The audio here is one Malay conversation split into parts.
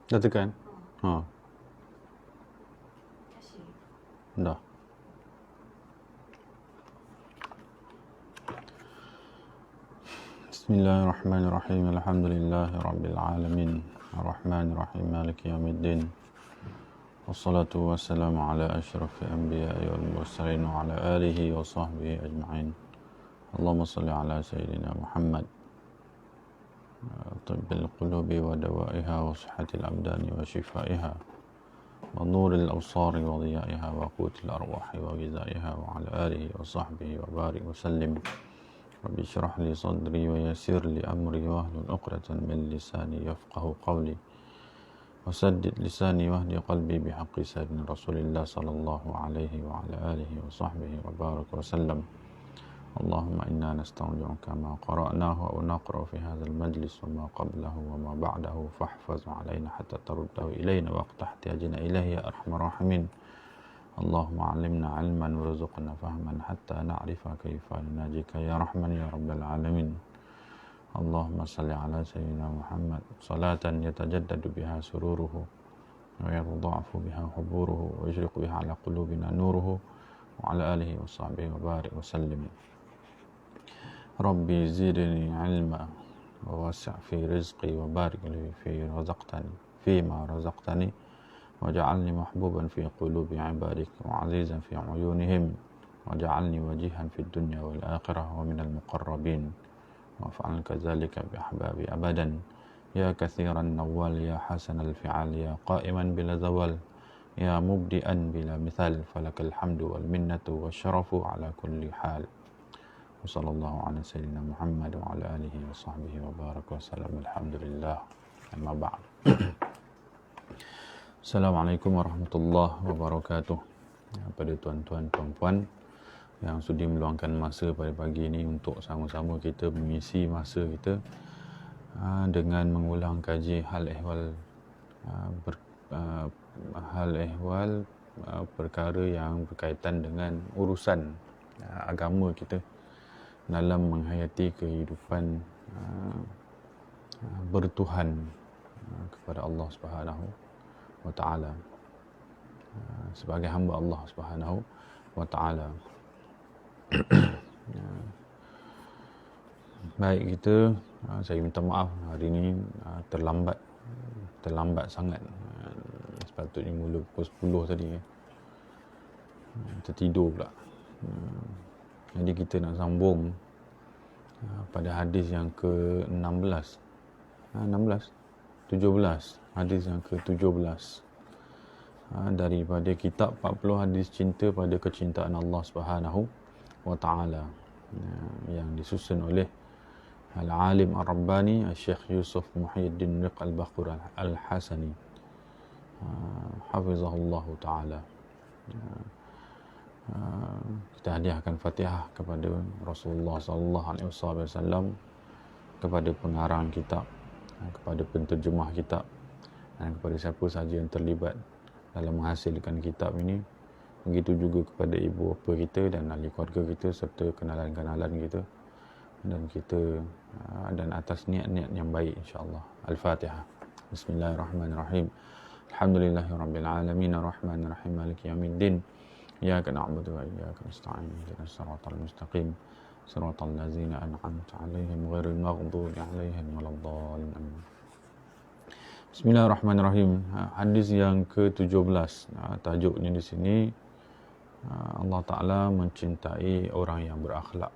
Dah tekan? Ha. Dah. Bismillahirrahmanirrahim. Alhamdulillahirabbil alamin. Arrahmanirrahim. Maliki yaumiddin. Wassalatu wassalamu ala asyrafil anbiya'i wal mursalin wa ala alihi wa sahbihi ajma'in. Allahumma salli ala sayyidina Muhammad. Tibbil qulubi wa dawaiha wa sihhatil abdani wa shifaiha wa nuril absari wa dhiyaiha wa qutil arwahi wa ghizaiha wa ala alihi wa sahbihi wa barik wa sallim. Rabbi syrah li sadri wa yassir li amri wa hlul 'uqdatan min lisani yafqahu qawli. Wasaddid lisani wahdi qalbi bihaqqi sayyidina Rasulillah sallallahu alaihi wa ala alihi wa sahbihi wa baraka wa sallam. Allahumma inna nasta'udi'uka ma qara'nahu wa naqra'u fi hadzal majlis wa ma qablahu wa ma ba'dahu fahfaz 'alaina hatta taruddahu ilaina waqta ihtiyajina ilaihi ya arhamar rahimin. Allahumma 'allimna 'ilman warzuqna fahman hatta na'rifa kaifa nunajika ya rahman ya rabbal alamin. Allahumma salli ala sayyidina Muhammad salatan yatajaddadu biha sururuhu wa yatadha'afu biha huburuhu wa yashriqu biha ala qulubina nuruhu wa ala alihi wa sahbihi wa barik wa sallim. Rabbi zidni ilma wa wasi' fi rizqi wa barik li fima razaqtani waj'alni mahbuban fi qulubi ibadik wa 'azizan fi 'uyunihim waj'alni wajihan fid dunya wal akhirah wa minal muqarrabin. Waf'al kadzalika bi ahbabi abadan ya katsiran nawwal ya hasanal fi'al ya qa'iman bila zawal ya mubdi'an bila mithal falakal hamdu wal minnatu wasyarafu ala kulli hal. Wassallallahu ala sayyidina Muhammad wa ala alihi wa sahbihi wa baraka wa sallam. Alhamdulillah. Amma ba'd. Assalamualaikum warahmatullahi wabarakatuh. Pada tuan-tuan, puan-puan yang sudi meluangkan masa pada pagi ini untuk sama-sama kita mengisi masa kita dengan mengulang kaji hal ehwal perkara yang berkaitan dengan urusan agama kita dalam menghayati kehidupan bertuhan kepada Allah Subhanahu wa taala, sebagai hamba Allah Subhanahu wa taala. Baik, kita saya minta maaf hari ini terlambat sangat. Sepatutnya mula pukul 10 tadi, tertidur pula. Jadi kita nak sambung pada hadis yang ke-16 17, hadis yang ke-17 daripada kitab 40 hadis cinta pada kecintaan Allah Subhanahu wa taala, yang disusun oleh Al-Alim Ar-Rabbani Syekh Yusuf Muhyiddin Riq Al-Baqur Al-Hasani hafizahullah taala. Kita hadiahkan Fatihah kepada Rasulullah sallallahu alaihi wasallam, kepada pengarang kitab, kepada penterjemah kitab, dan kepada siapa sahaja yang terlibat dalam menghasilkan kitab ini. Begitu juga kepada ibu bapa kita dan ahli keluarga kita serta kenalan-kenalan kita, dan atas niat-niat yang baik, insya-Allah. Al-Fatihah. Bismillahirrahmanirrahim. Alhamdulillahirabbil alamin arrahmanir rahim maliki yaumiddin. Iyyaka na'budu wa iyyaka nasta'in. Ihdinas siratal mustaqim. Siratal ladzina an'amta 'alaihim ghairil maghdubi 'alaihim waladdallin. Bismillahirrahmanirrahim. Hadis yang ke-17. Tajuknya di sini, Allah Ta'ala mencintai orang yang berakhlak.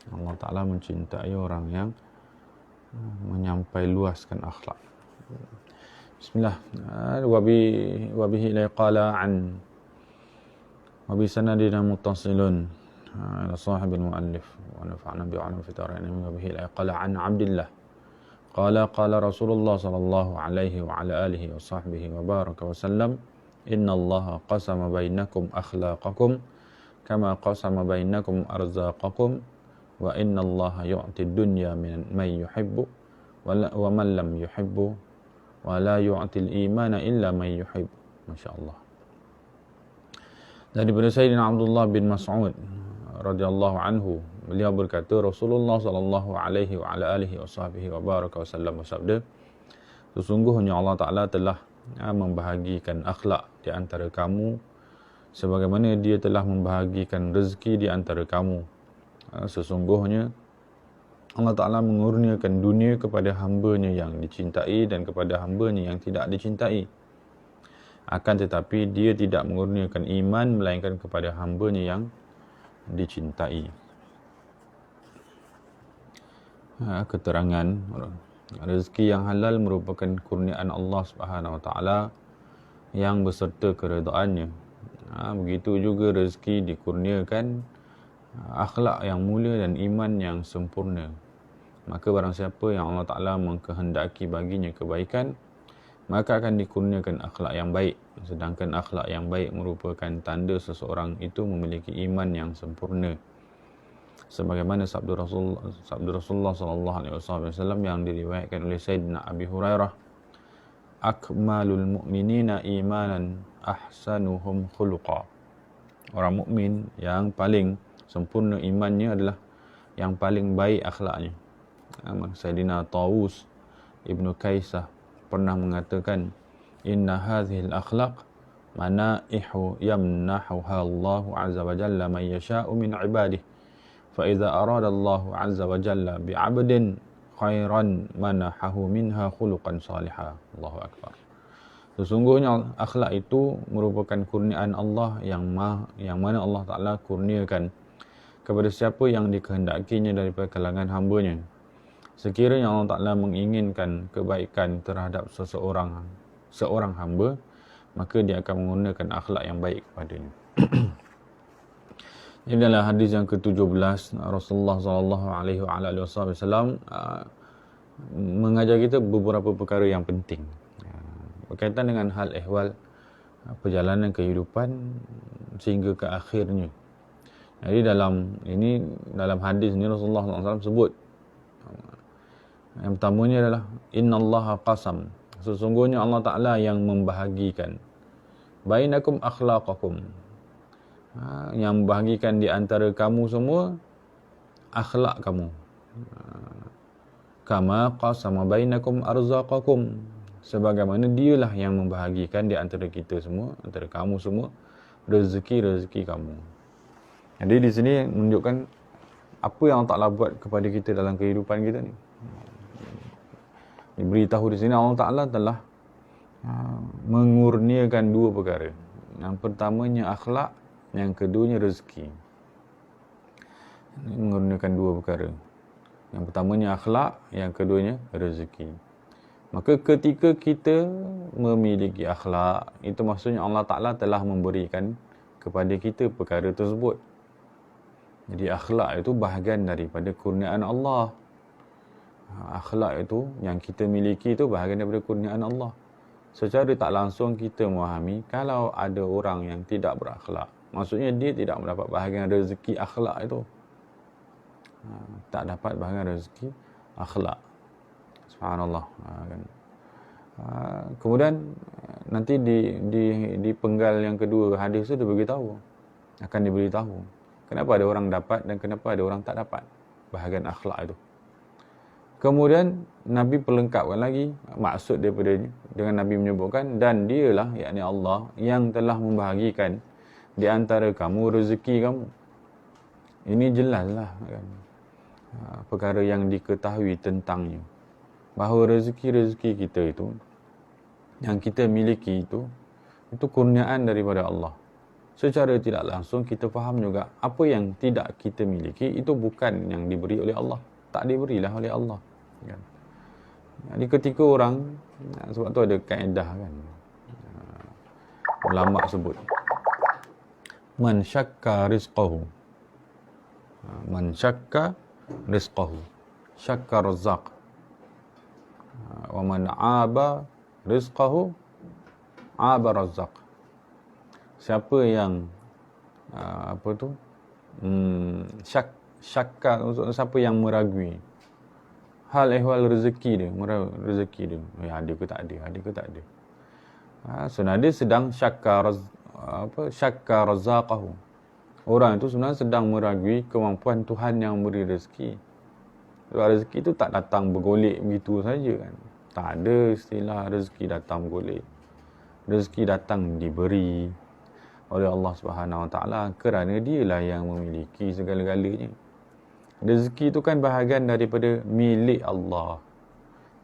Allah Ta'ala mencintai orang yang menyampai luaskan akhlak. Bismillah. Wa bihi la qala an wa bi sanadina muttasilun ila sahibil muallif wa nafa'na bi 'ulumi fi tariqina wa bihi la qala an Abdullah qala Rasulullah sallallahu alaihi wa ala alihi wa sahbihi wa baraka wa sallam, inna Allah qasama bainakum akhlaqakum kama qasama bainakum arzaqakum wa inna Allah yu'ti ad-dunya man yuhibbu wa man lam yuhibbu wa la yu'til imana illa man yuhibbu. Masya-Allah. Daripada Sayyidina Abdullah bin Mas'ud radhiyallahu anhu, beliau berkata, Rasulullah sallallahu alaihi wa ala alihi wasahbihi wa baraka wasallam bersabda, Sesungguhnya Allah Ta'ala telah membahagikan akhlak di antara kamu sebagaimana dia telah membahagikan rezeki di antara kamu. Sesungguhnya Allah Ta'ala mengurniakan dunia kepada hamba-Nya yang dicintai dan kepada hamba-Nya yang tidak dicintai. Akan tetapi dia tidak mengurniakan iman melainkan kepada hamba-Nya yang dicintai. Keterangan rezeki yang halal merupakan kurniaan Allah Subhanahu Wa Taala yang beserta keredaannya. Begitu juga rezeki dikurniakan akhlak yang mulia dan iman yang sempurna. Maka barang siapa yang Allah Ta'ala mengkehendaki baginya kebaikan, maka akan dikurniakan akhlak yang baik. Sedangkan akhlak yang baik merupakan tanda seseorang itu memiliki iman yang sempurna. Sebagaimana sabda Rasulullah sallallahu alaihi wasallam yang diriwayatkan oleh Sayyidina Abi Hurairah, akmalul mu'minina imanan ahsanuhum khuluqa. Orang mukmin yang paling sempurna imannya adalah yang paling baik akhlaknya. Sayyidina Tawus Ibnu Kaisah pernah mengatakan, inna hadhil akhlaq manaihu yamnahuha Allah azza wa jalla man yasha'u min ibadihi, fa idza arada Allah azza wa jalla bi 'abdin khairan manahahu minha khuluqan salihah. Allahu akbar. Sesungguhnya akhlak itu merupakan kurniaan Allah yang mana Allah Ta'ala kurniakan kepada siapa yang dikehendakinya daripada kalangan hamba-Nya. Sekiranya Allah Ta'ala menginginkan kebaikan terhadap seorang hamba, maka dia akan menggunakan akhlak yang baik kepadanya. Ini adalah hadis yang ke-17. Rasulullah SAW mengajar kita beberapa perkara yang penting berkaitan dengan hal ehwal perjalanan kehidupan sehingga ke akhirnya. Jadi dalam hadis ini Rasulullah SAW sebut, yang pertamanya adalah innallaha qasam, sesungguhnya Allah Ta'ala yang membahagikan bainakum akhlaqakum, yang membahagikan di antara kamu semua akhlak kamu. Kama qasama bainakum arzaqakum, sebagaimana dialah yang membahagikan di antara kita semua, antara kamu semua, rezeki kamu. Jadi di sini menunjukkan apa yang Allah Ta'ala buat kepada kita dalam kehidupan kita ni. Diberitahu di sini Allah Ta'ala telah mengurniakan dua perkara. Yang pertamanya akhlak, yang keduanya rezeki. Mengurniakan dua perkara. Yang pertamanya akhlak, yang keduanya rezeki. Maka ketika kita memiliki akhlak, itu maksudnya Allah Ta'ala telah memberikan kepada kita perkara tersebut. Jadi akhlak itu bahagian daripada kurniaan Allah. Akhlak itu yang kita miliki itu bahagian daripada kurniaan Allah. Secara tak langsung kita memahami, kalau ada orang yang tidak berakhlak, maksudnya dia tidak mendapat bahagian rezeki akhlak itu. Tak dapat bahagian rezeki akhlak. Subhanallah. Kemudian nanti di penggal yang kedua hadis itu akan diberitahu kenapa ada orang dapat dan kenapa ada orang tak dapat bahagian akhlak itu. Kemudian Nabi perlengkapkan lagi maksud daripada dengan Nabi menyebutkan, dan dialah, yakni Allah, yang telah membahagikan di antara kamu rezeki kamu. Ini jelaslah kan, perkara yang diketahui tentangnya, bahawa rezeki kita itu yang kita miliki itu kurniaan daripada Allah. Secara tidak langsung kita faham juga apa yang tidak kita miliki itu bukan yang diberi oleh Allah, tak diberilah oleh Allah kan. Jadi ketika orang, sebab tu ada kaedah kan, ulama sebut man syakka rizqahu, syakka razzaq, wa man aba rizqahu aba razzaq. Siapa yang syakka, siapa yang meragui hal ehwal rezeki dia, ada ke tak ada. Sebenarnya dia sedang syakka razzaqahu. Orang itu sebenarnya sedang meragui kemampuan Tuhan yang memberi rezeki. Sebab rezeki itu tak datang bergolek begitu saja kan. Tak ada istilah rezeki datang boleh. Rezeki datang diberi oleh Allah Subhanahu Wa Taala kerana dialah yang memiliki segala-galanya. Rezeki itu kan bahagian daripada milik Allah.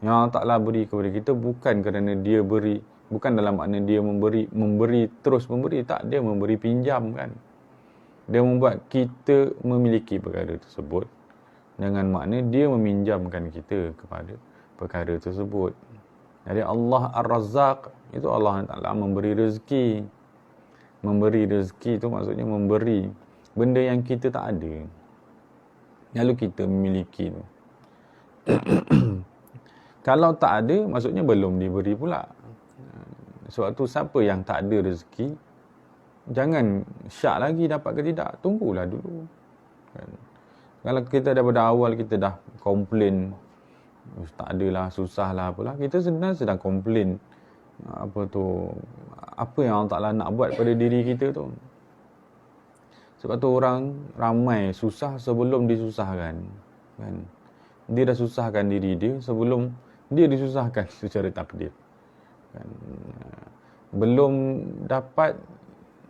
Yang Allah Ta'ala beri kepada kita bukan kerana dia beri, bukan dalam makna dia memberi terus memberi, tak, dia memberi pinjam kan. Dia membuat kita memiliki perkara tersebut dengan makna dia meminjamkan kita kepada perkara tersebut. Jadi Allah Ar-Razzaq, itu Allah Ta'ala memberi rezeki. Memberi rezeki itu maksudnya memberi benda yang kita tak ada, lalu kita memiliki tu. Kalau tak ada, maksudnya belum diberi pula. Sebab tu siapa yang tak ada rezeki, jangan syak lagi dapat ke tidak, tunggulah dulu kan. Kalau kita daripada awal kita dah komplain, tak adalah, susah lah apalah, kita sebenarnya sedang komplain apa yang Allah Ta'ala nak buat pada diri kita tu. Sebab tu orang ramai susah sebelum disusahkan kan. Dia dah susahkan diri dia sebelum dia disusahkan secara takdir kan. Belum dapat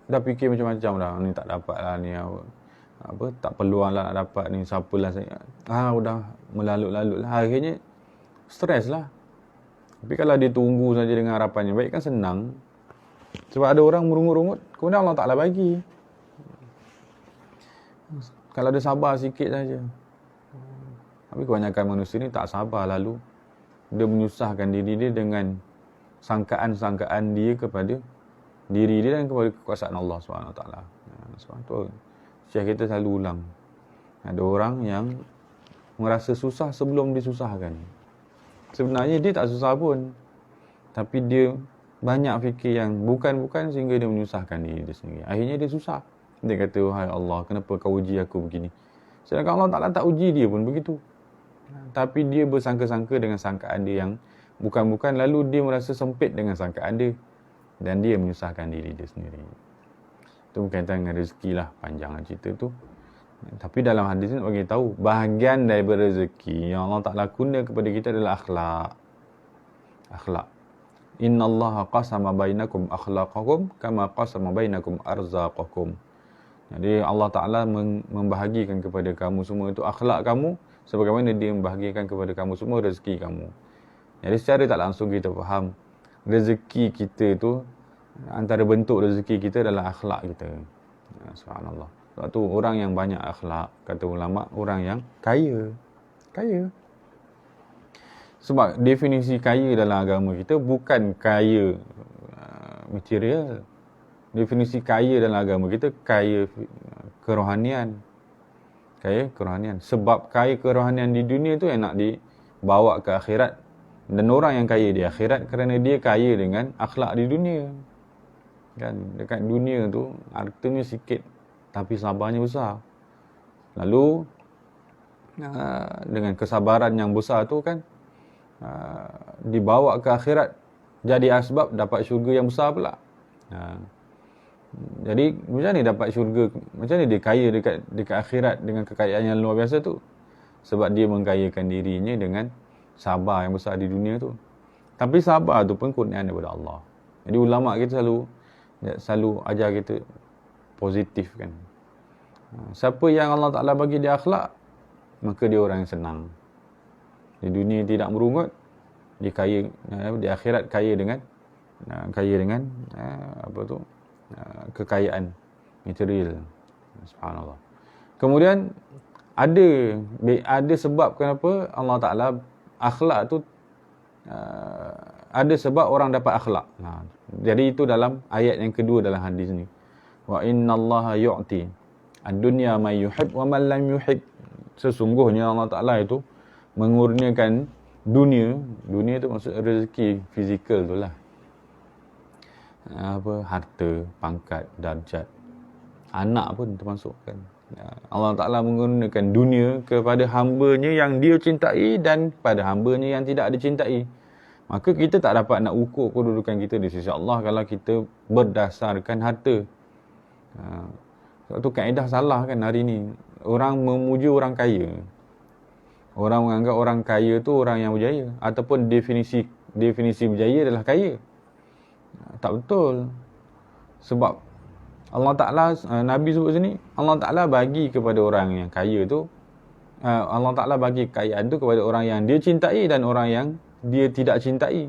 dah fikir macam-macam dah, ni tak dapat lah, ni tak peluang lah nak dapat ni, siapalah saya. Udah melalut-lalut lah, akhirnya stres lah. Tapi kalau dia tunggu saja dengan harapan yang baik kan senang. Sebab ada orang merungut-rungut, kemudian Allah Ta'ala bagi. Kalau dia sabar sikit saja. Tapi kebanyakan manusia ni tak sabar, lalu dia menyusahkan diri dia dengan sangkaan-sangkaan dia kepada diri dia dan kepada kekuasaan Allah SWT. Sebab tu Syekh kita selalu ulang, ada orang yang merasa susah sebelum disusahkan. Sebenarnya dia tak susah pun, tapi dia banyak fikir yang bukan-bukan sehingga dia menyusahkan diri dia sendiri. Akhirnya dia susah. Dia kata, wahai Allah, kenapa kau uji aku begini? Sedangkan Allah Ta'ala tak uji dia pun begitu. Tapi dia bersangka-sangka dengan sangkaan dia yang bukan-bukan, lalu dia merasa sempit dengan sangkaan dia dan dia menyusahkan diri dia sendiri. Itu berkaitan dengan rezeki lah, panjang cerita tu. Tapi dalam hadis ni nak bagi tahu, bahagian daripada rezeki yang Allah Ta'ala guna kepada kita adalah akhlak. Akhlak. Inna Allah qasama bainakum akhlaqakum kama qasama bainakum arzaqakum. Jadi Allah Ta'ala membahagikan kepada kamu semua itu akhlak kamu, sebagaimana dia membahagikan kepada kamu semua rezeki kamu. Jadi secara tak langsung kita faham, rezeki kita itu, antara bentuk rezeki kita adalah akhlak kita. Subhanallah. Sebab tu orang yang banyak akhlak, kata ulama, orang yang kaya. Kaya. Sebab definisi kaya dalam agama kita bukan kaya material. Definisi kaya dalam agama kita kaya kerohanian. Kaya kerohanian. Sebab kaya kerohanian di dunia tu yang nak dibawa ke akhirat. Dan orang yang kaya di akhirat kerana dia kaya dengan akhlak di dunia. Kan, dekat dunia tu hartanya sikit tapi sabarnya besar. Lalu dengan kesabaran yang besar tu kan, dibawa ke akhirat jadi asbab dapat syurga yang besar pula. Jadi macam ni dapat syurga, macam ni dia kaya dekat akhirat dengan kekayaan yang luar biasa tu? Sebab dia mengkayakan dirinya dengan sabar yang besar di dunia tu. Tapi sabar tu pun kurniaan daripada Allah. Jadi ulama kita selalu ajar kita positif kan. Siapa yang Allah Ta'ala bagi dia akhlak, maka dia orang yang senang. Di dunia tidak merungut, dia kaya, di akhirat kaya dengan kekayaan material. Subhanallah. Kemudian ada sebab kenapa Allah Ta'ala akhlak tu, ada sebab orang dapat akhlak. Jadi itu dalam ayat yang kedua dalam hadis ni. Wa innallaha yu'ti ad-dunya may yuhib wa man lam yuhib. Sesungguhnya Allah Ta'ala itu mengurniakan dunia tu maksud rezeki fizikal tu lah. Harta, pangkat, darjat, anak pun termasuk kan. Allah Ta'ala menggunakan dunia kepada hamba-Nya yang dia cintai dan pada hamba-Nya yang tidak dicintai. Maka kita tak dapat nak ukur kedudukan kita di sisi Allah kalau kita berdasarkan harta. Sebab tu kaedah salah kan hari ni. Orang memuji orang kaya. Orang menganggap orang kaya tu orang yang berjaya, ataupun definisi berjaya adalah kaya. Tak betul. Sebab Allah Ta'ala, Nabi sebut sini, Allah Ta'ala bagi kepada orang yang kaya tu, Allah Ta'ala bagi kekayaan tu kepada orang yang dia cintai dan orang yang dia tidak cintai.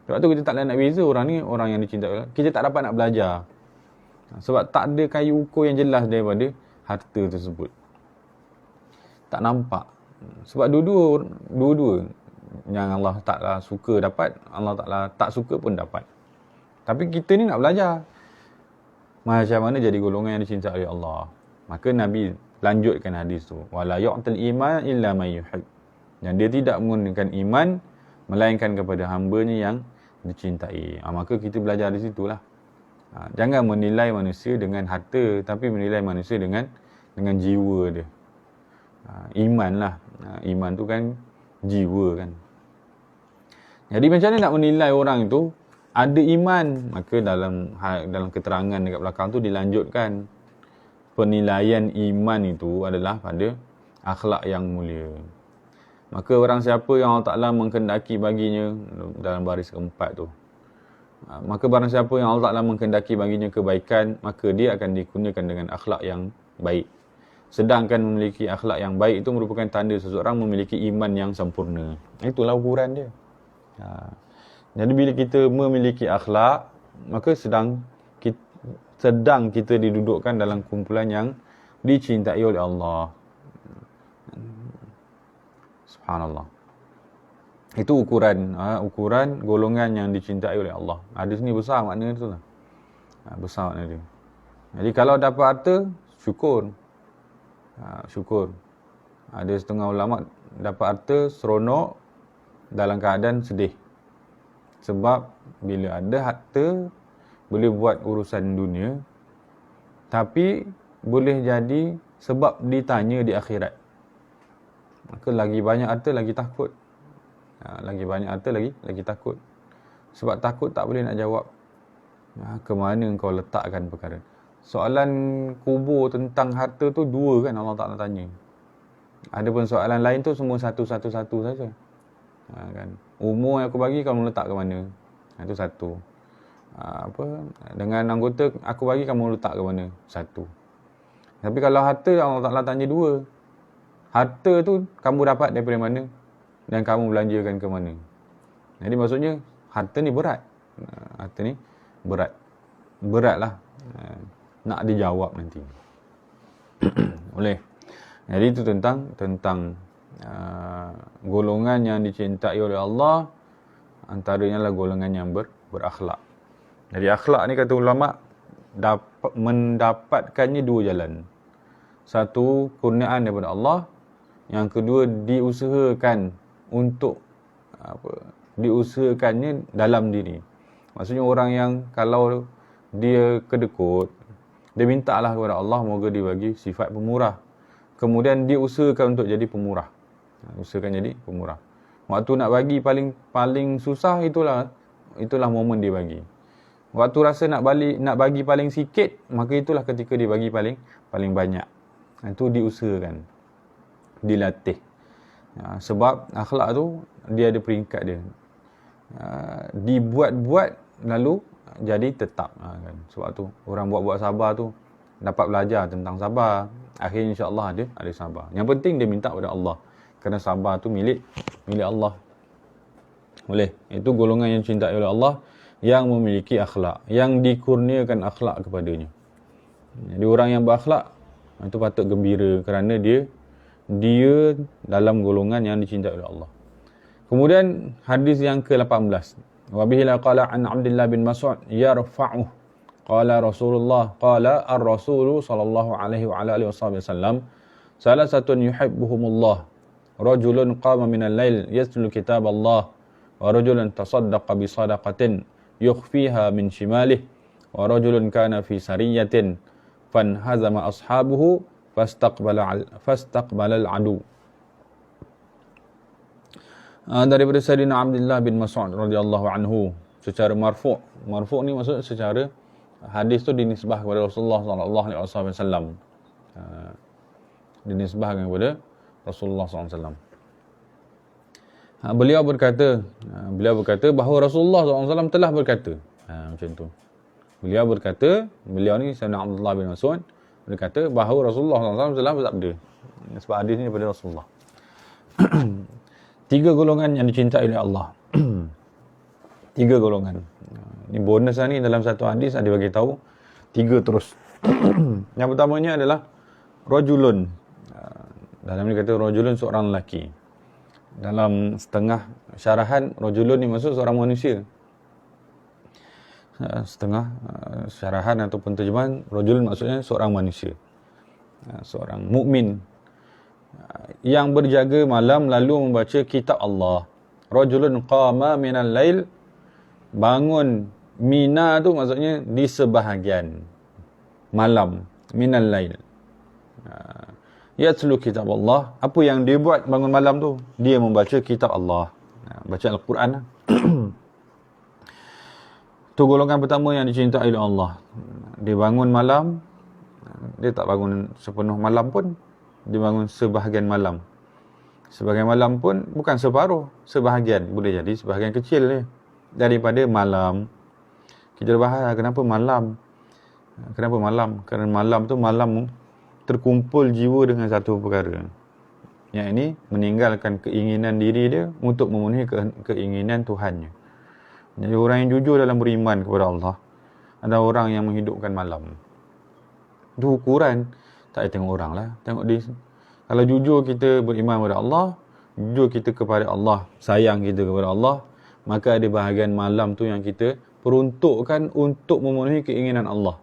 Sebab tu kita tak boleh nak beza orang ni, orang yang dicintai. Kita tak dapat nak belajar. Sebab tak ada kayu ukur yang jelas daripada harta tersebut. Tak nampak. Sebab dua-dua yang Allah Ta'ala suka dapat, Allah Ta'ala tak suka pun dapat. Tapi kita ni nak belajar macam mana jadi golongan yang dicintai oleh Allah. Maka Nabi lanjutkan hadis tu, wala yu'tal iman illa man yuhib. Yang dia tidak menggunakan iman melainkan kepada hamba-Nya yang dicintai. Maka kita belajar di situlah. Jangan menilai manusia dengan harta, tapi menilai manusia dengan jiwa dia. Iman lah. Iman tu kan jiwa kan. Jadi macam mana nak menilai orang itu ada iman? Maka dalam keterangan dekat belakang tu dilanjutkan, penilaian iman itu adalah pada akhlak yang mulia. Maka orang siapa yang Allah Ta'ala menghendaki baginya, dalam baris keempat tu, maka barang siapa yang Allah Ta'ala menghendaki baginya kebaikan, maka dia akan dikurniakan dengan akhlak yang baik. Sedangkan memiliki akhlak yang baik itu merupakan tanda seseorang memiliki iman yang sempurna. Itulah ukuran dia. Jadi bila kita memiliki akhlak, maka sedang kita didudukkan dalam kumpulan yang dicintai oleh Allah. Subhanallah. Itu ukuran golongan yang dicintai oleh Allah. Hadis ni besar makna tu lah. Besar makna dia. Jadi kalau dapat harta, syukur. Syukur. Ada setengah ulama dapat harta seronok dalam keadaan sedih. Sebab bila ada harta boleh buat urusan dunia, tapi boleh jadi sebab ditanya di akhirat. Maka lagi banyak harta lagi takut. Lagi banyak harta lagi takut. Sebab takut tak boleh nak jawab. Ke mana kau letakkan perkara. Soalan kubur tentang harta tu dua kan Allah Ta'ala tanya. Adapun soalan lain tu semua satu saja. Kan. Umur yang aku bagi kamu letak ke mana? Itu satu. Dengan anggota aku bagi kamu letak ke mana? Satu. Tapi kalau harta Allah Ta'ala tanya dua. Harta tu kamu dapat daripada mana? Dan kamu belanjakan ke mana? Jadi maksudnya harta ni berat. Harta ni berat. Beratlah. Nak dijawab nanti. Boleh. Jadi itu tentang golongan yang dicintai oleh Allah. Antaranya adalah golongan yang berakhlak. Jadi akhlak ni kata ulama mendapatkannya dua jalan. Satu, kurniaan daripada Allah. Yang kedua, diusahakan untuk diusahakannya dalam diri. Maksudnya orang yang kalau dia kedekut, dia mintalah kepada Allah moga dibagi sifat pemurah. Kemudian dia usahakan untuk jadi pemurah. Usahakan jadi pemurah. Waktu nak bagi paling susah itulah momen dia bagi. Waktu rasa nak bagi paling sikit, maka itulah ketika dia bagi paling banyak. Itu diusahakan. Dilatih. Sebab akhlak tu dia ada peringkat dia. Dibuat-buat lalu jadi tetap kan. Sebab tu orang buat sabar tu dapat belajar tentang sabar. Akhirnya insya-Allah ada sabar. Yang penting dia minta kepada Allah. Kerana sabar tu milik Allah. Boleh. Itu golongan yang cintai oleh Allah yang memiliki akhlak, yang dikurniakan akhlak kepadanya. Jadi orang yang berakhlak itu patut gembira kerana dia dalam golongan yang dicintai oleh Allah. Kemudian hadis yang ke-18. Wa bihi qala an Abdullah bin Mas'ud yarfa'uh qala Rasulullah qala ar-rasulu sallallahu alaihi wa alihi wasallam salah satun yuhibbuhumullah rajulun qama minal lail yatlu kitab Allah wa rajulun tasaddaqa bi sadaqatin yukhfiha min shimalih wa rajulun kana fi sariyatin fanhazama ashabuhu fastaqbala al-adu. Daripada Sayyidina Abdullah bin Mas'ud radhiyallahu anhu secara marfu'. Marfu' ni maksud secara hadis tu dinisbah kepada Rasulullah sallallahu alaihi wasallam. Dinisbahkan kepada Rasulullah sallallahu alaihi wasallam. Beliau berkata bahawa Rasulullah SAW telah berkata. Macam tu. Beliau ni Sayyidina Abdullah bin Mas'ud berkata bahawa Rasulullah SAW telah bersabda. Sebab hadis ni daripada Rasulullah. 3 golongan yang dicintai oleh Allah. 3 golongan. Ini bonus ni dalam satu hadis ada bagi tahu 3 terus. Yang pertamanya adalah rajulun. Dalam ni kata rajulun seorang lelaki. Dalam setengah syarahan rajulun ni maksud seorang manusia. Setengah syarahan ataupun terjemahan rajulun maksudnya seorang manusia. Seorang mukmin yang berjaga malam lalu membaca kitab Allah. Rajulun qama minal lail, bangun mina tu maksudnya di sebahagian malam, minal lail. Yatlu kitab Allah. Apa yang dia buat bangun malam tu? Dia membaca kitab Allah. Baca Al-Quran. Tu golongan pertama yang dicintai oleh Allah. Dia bangun malam, dia tak bangun sepenuh malam pun, dia bangun sebahagian malam. Sebahagian malam pun bukan separuh, sebahagian. Boleh jadi sebahagian kecil dia daripada malam. Kita dah bahas kenapa malam. Kenapa malam? Kerana malam tu malam terkumpul jiwa dengan satu perkara. Yang ini meninggalkan keinginan diri dia untuk memenuhi keinginan Tuhannya. Jadi orang yang jujur dalam beriman kepada Allah, ada orang yang menghidupkan malam. Itu ukuran. Tak payah tengok orang lah. Tengok dia. Kalau jujur kita beriman kepada Allah, jujur kita kepada Allah, sayang kita kepada Allah, maka ada bahagian malam tu yang kita peruntukkan untuk memenuhi keinginan Allah.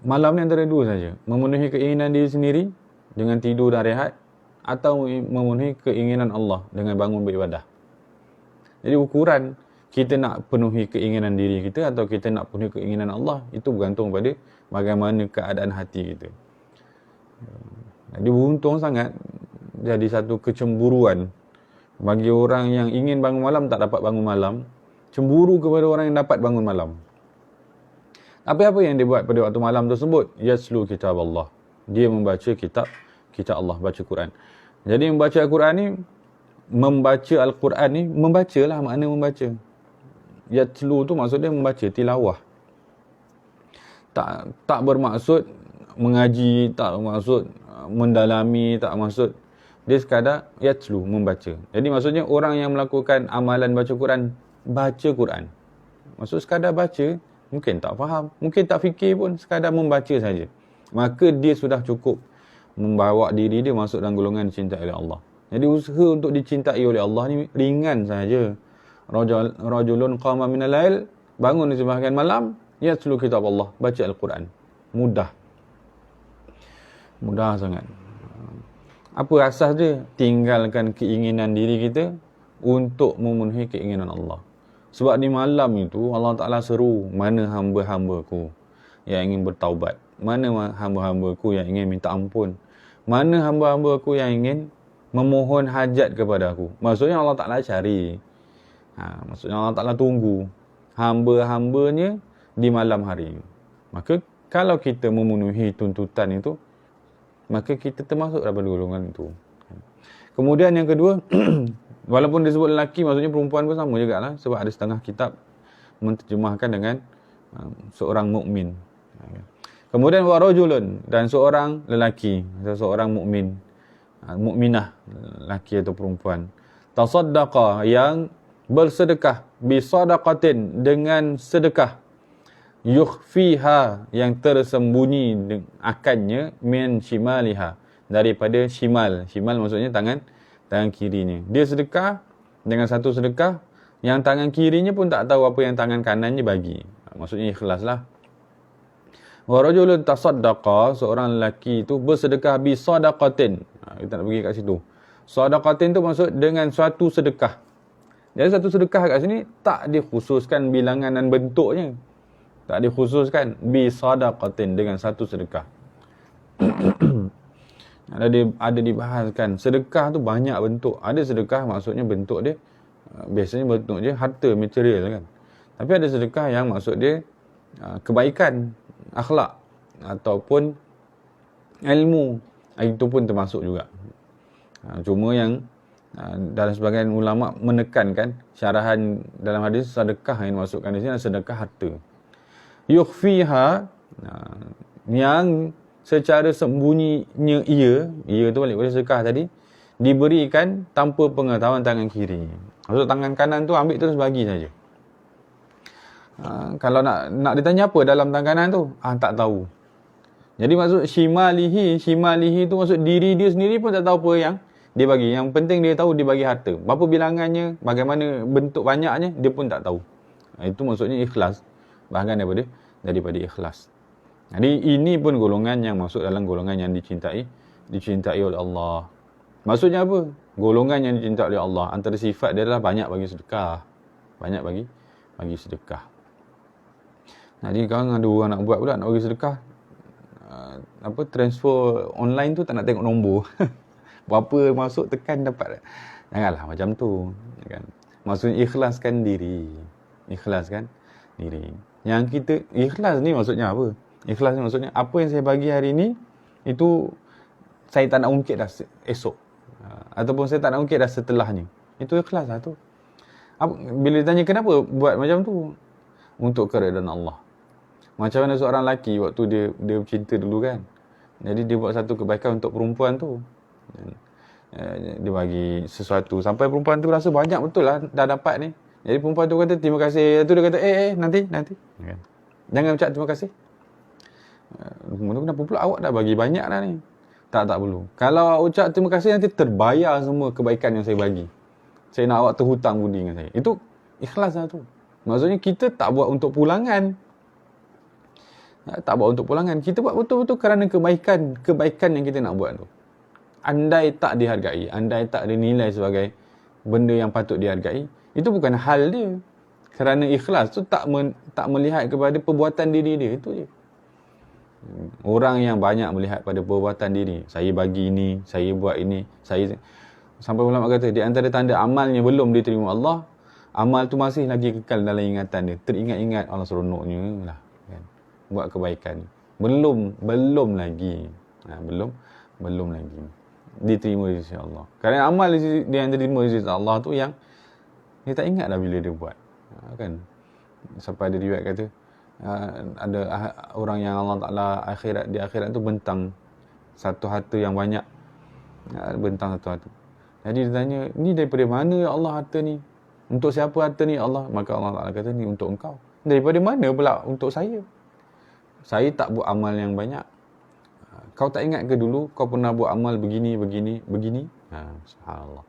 Malam ni antara dua saja. Memenuhi keinginan diri sendiri dengan tidur dan rehat, atau memenuhi keinginan Allah dengan bangun beribadah. Jadi ukuran kita nak penuhi keinginan diri kita atau kita nak penuhi keinginan Allah, itu bergantung pada bagaimana keadaan hati kita. Jadi beruntung sangat jadi satu kecemburuan bagi orang yang ingin bangun malam tak dapat bangun malam, cemburu kepada orang yang dapat bangun malam. Apa yang dia buat pada waktu malam tersebut? Yaslu kitab Allah. Dia membaca kitab Allah, baca Quran. Jadi membaca Al-Quran ni, membaca Al-Quran ni, membacalah makna membaca. Yatlu tu maksud dia membaca, tilawah. Tak bermaksud mengaji, tak bermaksud mendalami, tak maksud. Dia sekadar yatlu, membaca. Jadi maksudnya orang yang melakukan amalan baca Quran, baca Quran. Maksud sekadar baca, mungkin tak faham, mungkin tak fikir pun, sekadar membaca saja. Maka dia sudah cukup membawa diri dia masuk dalam golongan dicintai oleh Allah. Jadi usaha untuk dicintai oleh Allah ni ringan saja. Rajulun qama minal lail, bangun di sebahagian malam, yatlu kitab Allah, baca Al-Quran. Mudah sangat. Apa asas dia? Tinggalkan keinginan diri kita untuk memenuhi keinginan Allah. Sebab di malam itu Allah Ta'ala seru, mana hamba-hambaku yang ingin bertaubat, mana hamba-hambaku yang ingin minta ampun, mana hamba-hambaku yang ingin memohon hajat kepada aku. Maksudnya Allah Ta'ala cari. Maksudnya Allah Ta'ala tunggu hamba-hambanya di malam hari. Maka kalau kita memenuhi tuntutan itu, maka kita termasuk dalam golongan itu. Kemudian yang kedua, walaupun disebut lelaki, maksudnya perempuan pun sama juga lah. Sebab ada setengah kitab menterjemahkan dengan seorang mukmin. Kemudian warajulun, dan seorang lelaki atau seorang mukmin, mukminah, lelaki atau perempuan, tasaddaqa, yang bersedekah, bisadaqatin, dengan sedekah, yukhfiha, yang tersembunyi akannya, min shimaliha, daripada shimal. Shimal maksudnya tangan kirinya. Dia sedekah dengan satu sedekah yang tangan kirinya pun tak tahu apa yang tangan kanannya bagi. Maksudnya ikhlaslah. Wa rajulun tasaddaqa, seorang lelaki itu bersedekah bi sadaqatin. Kita nak pergi kat situ. Sadaqatin tu maksud dengan suatu sedekah. Jadi satu sedekah kat sini tak dikhususkan bilangan dan bentuknya. Tak dikhususkan bi sadaqatin, dengan satu sedekah. Ada dibahaskan sedekah tu banyak bentuk. Ada sedekah maksudnya bentuk dia biasanya bentuk dia harta, material kan. Tapi ada sedekah yang maksud dia kebaikan, akhlak ataupun ilmu. Itu pun termasuk juga. Cuma yang Dan sebagian ulama menekankan syarahan dalam hadis sedekah yang dimasukkan di sini adalah sedekah harta. Yukhfiha, yang secara sembunyinya ia tu balik pada sedekah tadi, diberikan tanpa pengetahuan tangan kiri. Maksud tangan kanan tu ambil terus bagi saja. Kalau nak ditanya apa dalam tangan kanan tu, tak tahu. Jadi maksud shimalihi tu maksud diri dia sendiri pun tak tahu apa yang dia bagi. Yang penting dia tahu dia bagi harta. Berapa bilangannya, bagaimana bentuk banyaknya, dia pun tak tahu. Itu maksudnya ikhlas. Bahagian daripada ikhlas. Jadi ini pun golongan yang masuk dalam golongan yang dicintai oleh Allah. Maksudnya apa? Golongan yang dicintai oleh Allah, antara sifat dia adalah banyak bagi sedekah. Banyak bagi sedekah. Jadi kalau ada orang nak buat pula, nak bagi sedekah, transfer online tu tak nak tengok nombor. Berapa masuk tekan dapat. Janganlah macam tu, kan. Maksudnya ikhlaskan diri. Yang kita ikhlas ni maksudnya apa? Ikhlas ni maksudnya apa yang saya bagi hari ni itu saya tak nak ungkit dah esok. Ataupun saya tak nak ungkit dah setelahnya. Itu ikhlas lah tu. Bila ditanya kenapa buat macam tu? Untuk keredaan Allah. Macam mana seorang lelaki waktu dia cinta dulu kan. Jadi dia buat satu kebaikan untuk perempuan tu. Dia bagi sesuatu sampai perempuan tu rasa banyak betul lah dah dapat ni. Jadi perempuan tu kata terima kasih. Tu dia kata nanti. Jangan ucap terima kasih. Perempuan tu kenapa pula awak dah bagi banyak dah ni. Tak perlu. Kalau ucap terima kasih nanti terbayar semua kebaikan yang saya bagi. Saya nak awak terhutang budi dengan saya. Itu ikhlas lah tu. Maksudnya kita tak buat untuk pulangan. Kita buat betul-betul kerana kebaikan yang kita nak buat tu. Andai tak dihargai, andai tak dinilai sebagai benda yang patut dihargai, itu bukan hal dia. Kerana ikhlas tu tak melihat kepada perbuatan diri dia, itu je. Orang yang banyak melihat pada perbuatan diri, saya bagi ini, saya buat ini, sampai ulama kata di antara tanda amalnya belum diterima Allah, amal tu masih lagi kekal dalam ingatan dia, teringat-ingat Allah seronoknya lah kan, buat kebaikan. Belum lagi diterima di sisi Allah. Kerana amal yang diterima di sisi Allah tu yang dia tak ingat dah bila dia buat, kan. Sampai ada riwayat kata ada orang yang Allah Ta'ala di akhirat tu bentang satu harta yang banyak. Bentang satu harta. Jadi dia tanya, ni daripada mana ya Allah harta ni? Untuk siapa harta ni ya Allah? Maka Allah Ta'ala kata, ni untuk engkau. Daripada mana pula untuk saya? Saya tak buat amal yang banyak. Kau tak ingat ke dulu kau pernah buat amal begini? Subhanallah.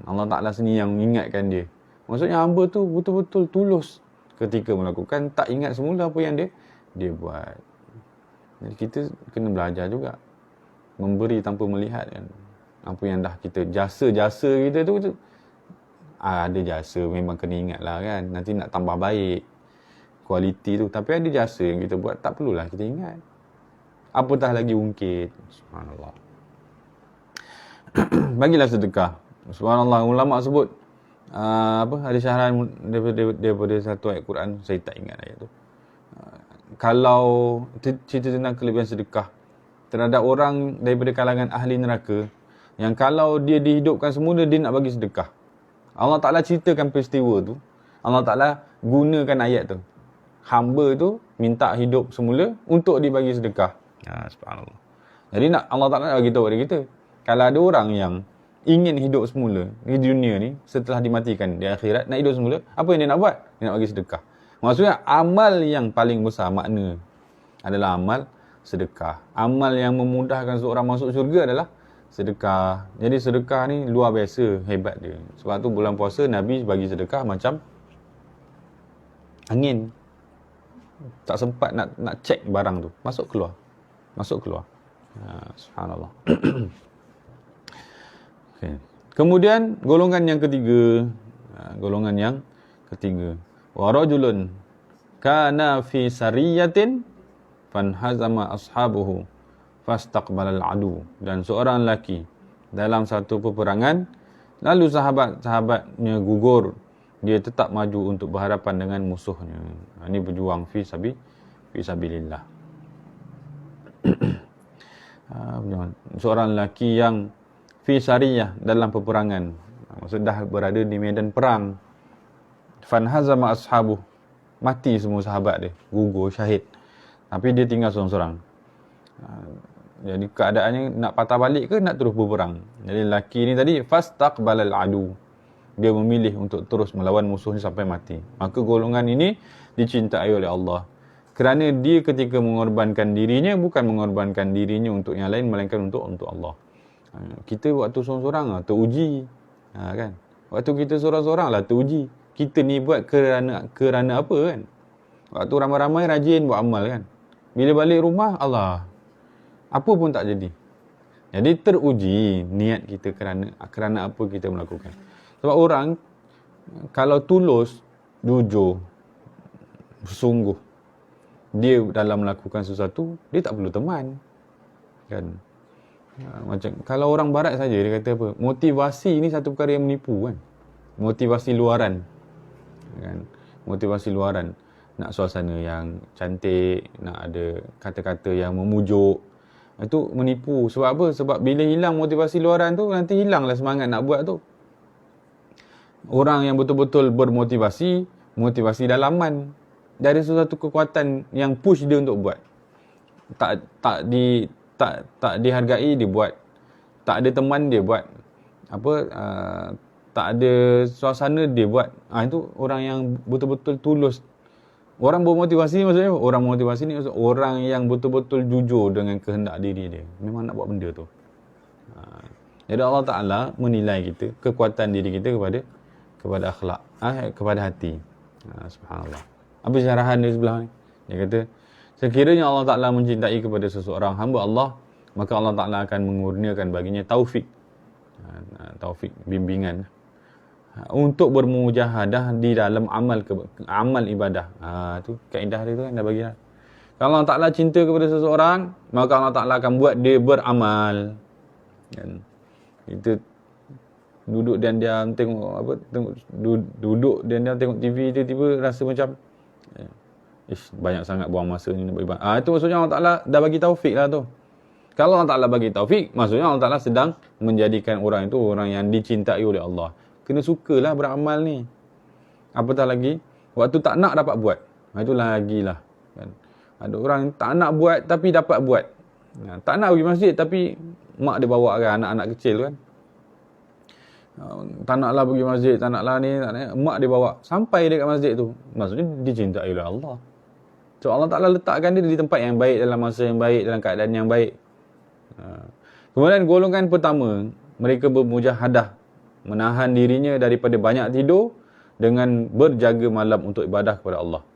Allah Ta'ala sendiri yang mengingatkan dia. Maksudnya hamba tu betul-betul tulus ketika melakukan, tak ingat semula apa yang dia buat. Jadi kita kena belajar juga memberi tanpa melihat, kan. Apa yang dah kita jasa kita tu ada jasa memang kena ingat lah, kan. Nanti nak tambah baik kualiti tu, tapi ada jasa yang kita buat tak perlulah kita ingat. Apatah lagi ungkit. Subhanallah. Bagilah sedekah. Subhanallah, ulama sebut ada syarahan daripada satu ayat Quran, saya tak ingat ayat tu. Kalau cerita tentang kelebihan sedekah terhadap orang daripada kalangan ahli neraka, yang kalau dia dihidupkan semula dia nak bagi sedekah. Allah Ta'ala ceritakan peristiwa tu. Allah Ta'ala gunakan ayat tu. Hamba tu minta hidup semula untuk dibagi sedekah. Subhanallah. Jadi Allah Ta'ala nak bagi tahu kepada kita, kalau ada orang yang ingin hidup semula di dunia ni, setelah dimatikan di akhirat, nak hidup semula, apa yang dia nak buat? Dia nak bagi sedekah. Maksudnya amal yang paling besar makna adalah amal sedekah. Amal yang memudahkan seorang masuk syurga adalah sedekah. Jadi sedekah ni luar biasa hebat dia. Sebab tu bulan puasa Nabi bagi sedekah macam angin. Tak sempat nak cek barang tu. Masuk keluar. Subhanallah. Okay. Kemudian golongan yang ketiga. Wa rajulun kana fi sariyatin fanhazama ashabuhu fastaqbalal adu. Dan seorang lelaki dalam satu peperangan, lalu sahabat-sahabatnya gugur, dia tetap maju untuk berhadapan dengan musuhnya. Ini berjuang fi sabilillah. Seorang lelaki yang fi sariyah, dalam peperangan. Maksud dah berada di medan perang. Fanhazama ashabuh, mati semua sahabat dia, gugur syahid. Tapi dia tinggal seorang-seorang. Jadi keadaannya nak patah balik ke nak terus berperang. Jadi lelaki ni tadi fastaqbalal adu. Dia memilih untuk terus melawan musuhnya sampai mati. Maka golongan ini dicintai oleh Allah. Kerana dia ketika mengorbankan dirinya, bukan mengorbankan dirinya untuk yang lain, melainkan untuk Allah. Kita waktu seorang-seorang teruji. Kan? Waktu kita seorang-seorang lah teruji. Kita ni buat kerana apa kan? Waktu ramai-ramai rajin buat amal kan? Bila balik rumah, Allah, apa pun tak jadi. Jadi teruji niat kita kerana apa kita melakukan. Sebab orang kalau tulus, jujur, bersungguh, dia dalam melakukan sesuatu, dia tak perlu teman. Kan? Macam kalau orang barat saja dia kata apa? Motivasi ni satu perkara yang menipu kan. Motivasi luaran. Kan? Motivasi luaran. Nak suasana yang cantik, nak ada kata-kata yang memujuk. Itu menipu. Sebab apa? Sebab bila hilang motivasi luaran tu, nanti hilanglah semangat nak buat tu. Orang yang betul-betul bermotivasi, motivasi dalaman. Dari sesuatu kekuatan yang push dia untuk buat. Tak dihargai, dia buat. Tak ada teman, dia buat. Tak ada suasana, dia buat. Itu orang yang betul-betul tulus. Orang bermotivasi maksudnya, orang motivasi ni maksud orang yang betul-betul jujur dengan kehendak diri dia. Memang nak buat benda tu. Jadi Allah Ta'ala menilai kita, kekuatan diri kita kepada akhlak, kepada hati. Subhanallah. Apa syarahan dia sebelah ni? Dia kata, sekiranya Allah Ta'ala mencintai kepada seseorang hamba Allah, maka Allah Ta'ala akan mengurniakan baginya taufik. Taufik, bimbingan. Untuk bermujahadah di dalam amal ibadah. Tu kaedah dia tu kan dah bagi dah. Kalau Allah Ta'ala cinta kepada seseorang, maka Allah Ta'ala akan buat dia beramal. Kan? Kita duduk dan diam tengok duduk dan diam tengok TV, tiba-tiba rasa macam banyak sangat buang masa ni nak beribadah. Itu maksudnya Allah Ta'ala dah bagi taufik lah tu. Kalau Allah Ta'ala bagi taufik, maksudnya Allah Ta'ala sedang menjadikan orang itu orang yang dicintai oleh Allah. Kena sukalah beramal ni. Apatah lagi, waktu tak nak dapat buat. Itulah lagilah. Kan? Ada orang tak nak buat tapi dapat buat. Tak nak pergi masjid tapi mak dia bawa kan, anak-anak kecil kan. Tak naklah pergi masjid, tak naklah ni, mak dia bawa. Sampai dekat masjid tu. Maksudnya dicintai oleh Allah. So Allah Ta'ala letakkan dia di tempat yang baik, dalam masa yang baik, dalam keadaan yang baik. Kemudian golongan pertama, mereka bermujahadah, menahan dirinya daripada banyak tidur dengan berjaga malam untuk ibadah kepada Allah.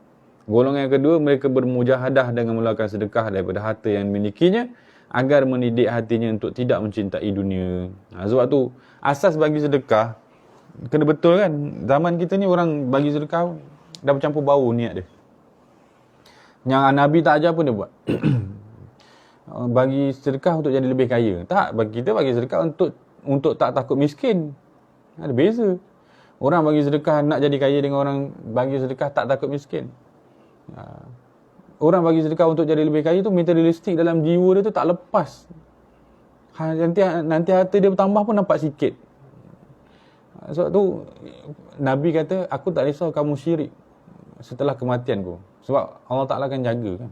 Golongan yang kedua, mereka bermujahadah dengan melakukan sedekah daripada harta yang dimilikinya agar mendidik hatinya untuk tidak mencintai dunia. Sebab tu asas bagi sedekah kena betul kan. Zaman kita ni orang bagi sedekah dah bercampur bau niat dia. Yang Nabi tak ajar pun dia buat. Bagi sedekah untuk jadi lebih kaya. Tak, bagi kita bagi sedekah untuk tak takut miskin. Ada beza. Orang bagi sedekah nak jadi kaya dengan orang bagi sedekah tak takut miskin. Orang bagi sedekah untuk jadi lebih kaya tu materialistik dalam jiwa dia tu tak lepas. Nanti harta dia bertambah pun nampak sikit. Sebab tu Nabi kata, aku tak risau kamu syirik setelah kematianku. Sebab Allah Ta'ala akan jaga kan.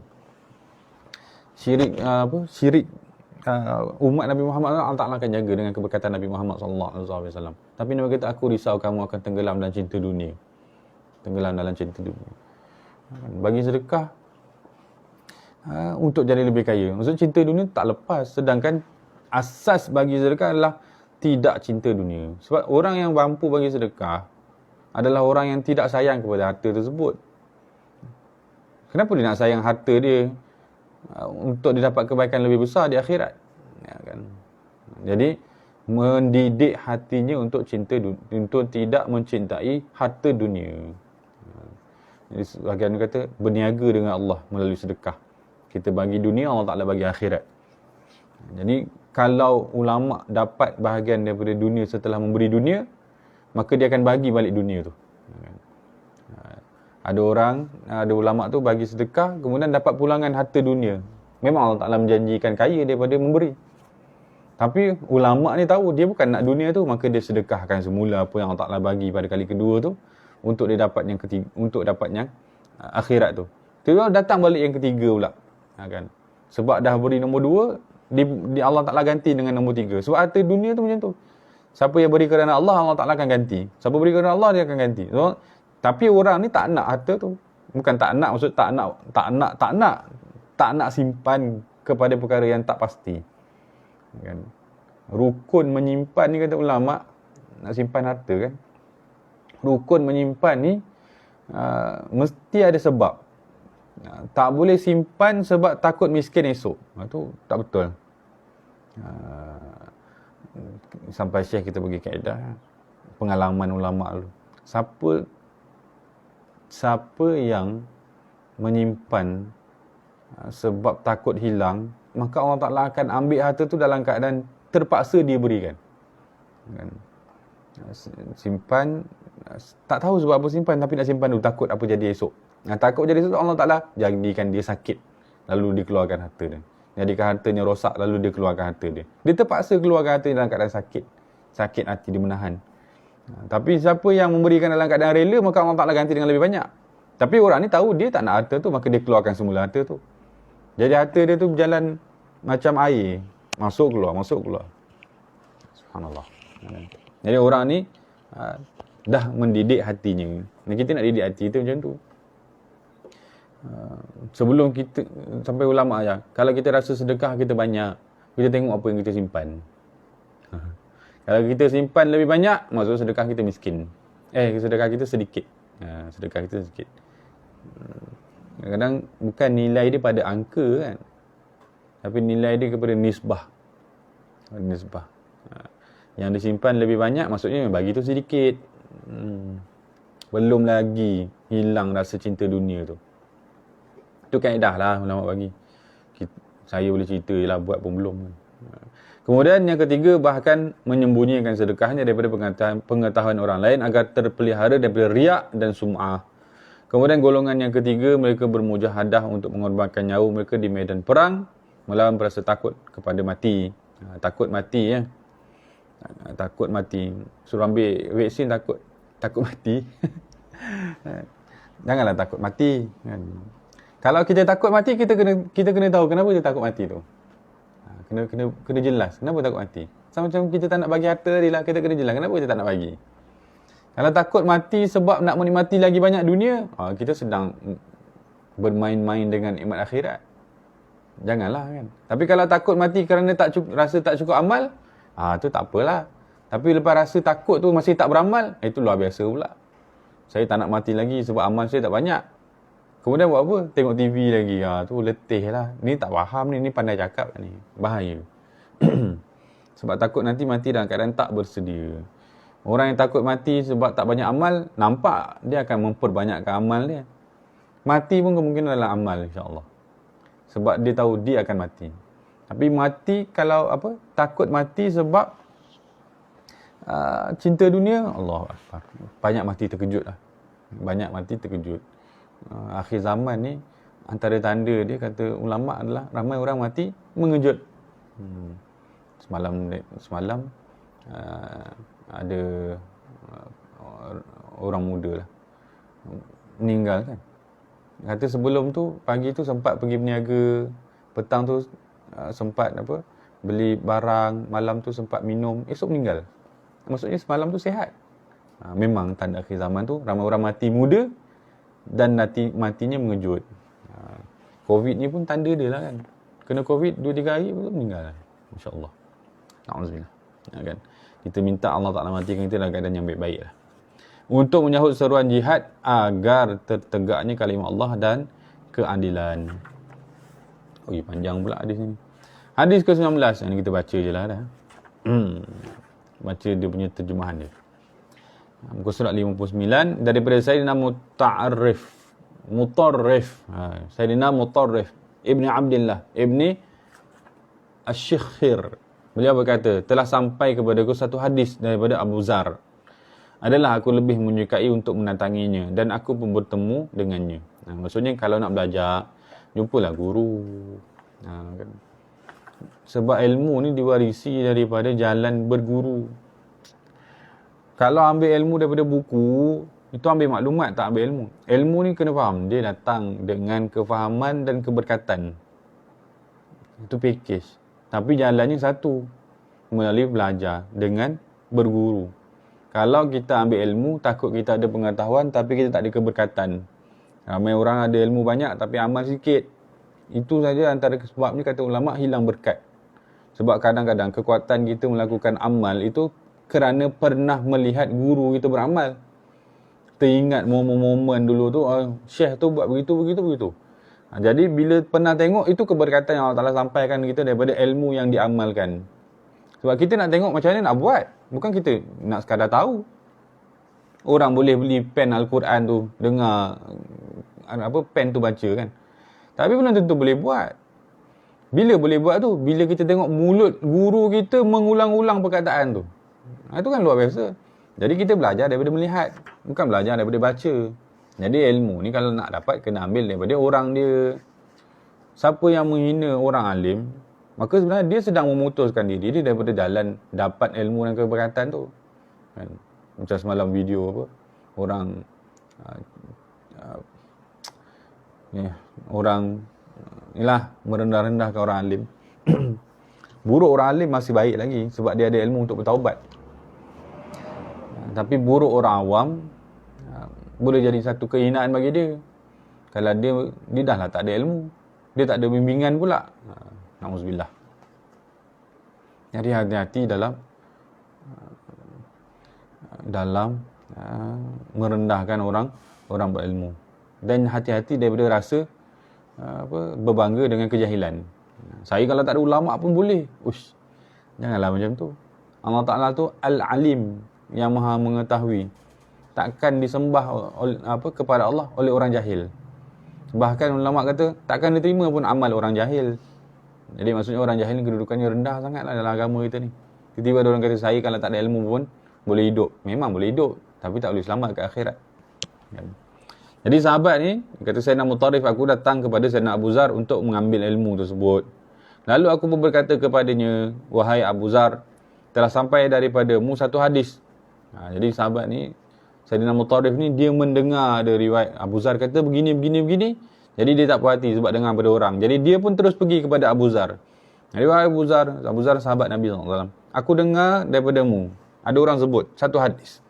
Syirik umat Nabi Muhammad, Allah Ta'ala akan jaga dengan keberkatan Nabi Muhammad SAW. Tapi Nabi kata, aku risau kamu akan tenggelam dalam cinta dunia. Tenggelam dalam cinta dunia. Bagi sedekah untuk jadi lebih kaya. Maksud cinta dunia tak lepas. Sedangkan asas bagi sedekah adalah tidak cinta dunia. Sebab orang yang mampu bagi sedekah adalah orang yang tidak sayang kepada harta tersebut. Kenapa dia nak sayang harta dia? Untuk dia dapat kebaikan lebih besar di akhirat. Kan? Jadi mendidik hatinya untuk untuk tidak mencintai harta dunia. Jadi sebagian kata berniaga dengan Allah melalui sedekah. Kita bagi dunia, Allah Ta'ala bagi akhirat. Jadi kalau ulama dapat bahagian daripada dunia setelah memberi dunia, maka dia akan bagi balik dunia tu. Ada ulama tu bagi sedekah, kemudian dapat pulangan harta dunia. Memang Allah Ta'ala menjanjikan kaya daripada memberi. Tapi ulama ni tahu dia bukan nak dunia tu, maka dia sedekahkan semula apa yang Allah Ta'ala bagi pada kali kedua tu untuk dia dapat yang ketiga, untuk dapat yang akhirat tu. Tiba datang balik yang ketiga pula. Kan? Sebab dah beri nombor 2, di Allah Ta'ala ganti dengan nombor 3. Sebab harta dunia tu macam tu. Siapa yang beri kerana Allah, Allah Ta'ala akan ganti. Siapa beri kerana Allah, dia akan ganti. So, tapi orang ni tak nak harta tu. Bukan tak nak, maksud tak nak simpan kepada perkara yang tak pasti. Kan? Rukun menyimpan ni kata ulama, nak simpan harta kan. Rukun menyimpan ni mesti ada sebab. Tak boleh simpan sebab takut miskin esok. Itu tak betul. Sampai Syekh kita bagi kaedah pengalaman ulama dulu. Siapa yang menyimpan sebab takut hilang, maka Allah Ta'ala akan ambil harta tu dalam keadaan terpaksa dia berikan. Kan? Simpan, tak tahu sebab apa simpan, tapi nak simpan dulu, takut apa jadi esok. Takut jadi esok, Allah Ta'ala jadikan dia sakit, lalu dikeluarkan harta dia. Jadikan hartanya rosak, lalu dia keluarkan harta dia. Dia terpaksa keluarkan harta dalam keadaan sakit. Sakit hati dia menahan. Tapi siapa yang memberikan dalam keadaan rela, maka Allah Ta'ala ganti dengan lebih banyak. Tapi orang ni tahu dia tak nak harta tu, maka dia keluarkan semula harta tu. Jadi harta dia tu berjalan macam air. Masuk keluar. Subhanallah. Jadi orang ni dah mendidik hatinya. Dan kita nak didik hati kita macam tu. Sebelum kita, sampai ulama aja, kalau kita rasa sedekah kita banyak, kita tengok apa yang kita simpan. Kalau kita simpan lebih banyak, maksud sedekah kita miskin. Sedekah kita sedikit. Sedekah kita sedikit. Kadang-kadang bukan nilai dia pada angka kan, tapi nilai dia kepada nisbah. Yang disimpan lebih banyak, maksudnya bagi tu sedikit. Belum lagi hilang rasa cinta dunia tu. Itu kaedah lah ulama bagi. Saya boleh cerita je lah, buat pun belum. Kemudian yang ketiga, bahkan menyembunyikan sedekahnya daripada pengetahuan orang lain agar terpelihara daripada riak dan sum'ah. Kemudian golongan yang ketiga, mereka bermujahadah untuk mengorbankan nyawa mereka di medan perang melawan rasa takut kepada mati. Takut mati ya. Takut mati. Suruh ambil vaksin takut mati. Janganlah takut mati. Kalau kita takut mati, kita kena tahu kenapa kita takut mati tu. Kena jelas kenapa takut mati. Sama macam kita tak nak bagi harta tadi lah, kita kena jelas kenapa kita tak nak bagi. Kalau takut mati sebab nak menikmati lagi banyak dunia, kita sedang bermain-main dengan nikmat akhirat. Janganlah kan. Tapi kalau takut mati kerana rasa tak cukup amal, tu tak apalah. Tapi lepas rasa takut tu masih tak beramal, itu luar biasa pula. Saya tak nak mati lagi sebab amal saya tak banyak. Kemudian buat apa? Tengok TV lagi. Tu letih lah. Ni tak faham ni pandai cakap ni. Bahaya. Sebab takut nanti mati dalam keadaan tak bersedia. Orang yang takut mati sebab tak banyak amal, nampak dia akan memperbanyakkan amal dia. Mati pun kemungkinan dalam amal, insya-Allah. Sebab dia tahu dia akan mati. Tapi mati kalau takut mati sebab cinta dunia, Allah Akbar. Banyak mati terkejut lah. Banyak mati terkejut. Akhir zaman ni, antara tanda dia kata ulama adalah ramai orang mati mengejut. Semalam ada orang muda lah meninggal kan. Kata sebelum tu, pagi tu sempat pergi berniaga, petang tu sempat beli barang, malam tu sempat minum, esok meninggal. Maksudnya semalam tu sihat. Memang tanda akhir zaman tu, ramai orang mati muda dan matinya mengejut. Covid ni pun tanda dia lah kan. Kena Covid 2-3 hari pun meninggal. Masya-Allah. Alhamdulillah. Kan? Kita minta Allah Ta'ala matikan kita dalam keadaan yang baik-baik lah. Untuk menyahut seruan jihad agar tertegaknya kalimah Allah dan keadilan. Panjang pula hadis ni. Hadis ke-19. Ini kita baca je lah dah. Baca dia punya terjemahan dia. Muka surat 59. Daripada Sayyidina Mutarrif. Sayyidina Mutarrif Ibni Abdillah Ibni Asy-Syikhir. Beliau berkata, telah sampai kepadaku satu hadis daripada Abu Zar. Adalah aku lebih menyukai untuk mendatanginya dan aku pun bertemu dengannya. Maksudnya kalau nak belajar, jumpalah guru. Sebab ilmu ni diwarisi daripada jalan berguru. Kalau ambil ilmu daripada buku, itu ambil maklumat, tak ambil ilmu. Ilmu ni kena faham, dia datang dengan kefahaman dan keberkatan. Itu package. Tapi jalannya satu, melalui belajar dengan berguru. Kalau kita ambil ilmu, takut kita ada pengetahuan tapi kita tak ada keberkatan. Ramai orang ada ilmu banyak tapi amal sikit. Itu saja antara sebabnya kata ulama hilang berkat. Sebab kadang-kadang kekuatan kita melakukan amal itu kerana pernah melihat guru kita beramal. Teringat momen-momen dulu tu, Syekh tu buat begitu. Jadi bila pernah tengok, itu keberkatan yang Allah Ta'ala sampaikan kita daripada ilmu yang diamalkan. Sebab kita nak tengok macam mana nak buat. Bukan kita nak sekadar tahu. Orang boleh beli pen Al-Quran tu, dengar pen tu baca kan. Tapi belum tentu boleh buat. Bila boleh buat tu? Bila kita tengok mulut guru kita mengulang-ulang perkataan tu. Itu kan luar biasa. Jadi kita belajar daripada melihat, bukan belajar daripada baca. Jadi ilmu ni kalau nak dapat, kena ambil daripada orang dia. Siapa yang menghina orang alim, maka sebenarnya dia sedang memutuskan diri dia daripada jalan dapat ilmu dan keberkatan tu. Kan? Macam semalam video apa, orang orang inilah merendah-rendahkan orang alim. Buruk orang alim masih baik lagi sebab dia ada ilmu untuk bertaubat. Tapi buruk orang awam boleh jadi satu kehinaan bagi dia. Kalau dia dah lah tak ada ilmu, dia tak ada bimbingan pula. Na'udzubillah. Jadi hati-hati dalam merendahkan orang berilmu. Dan hati-hati daripada rasa berbangga dengan kejahilan. Saya kalau tak ada ulama pun boleh. Janganlah macam tu. Allah Ta'ala tu Al-Alim, yang maha mengetahui. Takkan disembah kepada Allah oleh orang jahil. Bahkan ulama kata takkan diterima pun amal orang jahil. Jadi maksudnya orang jahil ni kedudukannya rendah sangatlah dalam agama kita ni. Tiba-tiba ada orang kata saya kalau tak ada ilmu pun boleh hidup. Memang boleh hidup, tapi tak boleh selamat ke akhirat. Jadi sahabat ni kata Sayyidina Mutarif, aku datang kepada Sayyidina Abu Zar untuk mengambil ilmu tersebut. Lalu aku pun berkata kepadanya, wahai Abu Zar, telah sampai daripadamu satu hadis. Jadi sahabat ni, Sayyidina Mutarif ni, dia mendengar ada riwayat Abu Zar kata begini. Jadi dia tak puas hati sebab dengar pada orang. Jadi dia pun terus pergi kepada Abu Zar. Jadi wahai Abu Zar sahabat Nabi SAW. Aku dengar daripadamu, ada orang sebut satu hadis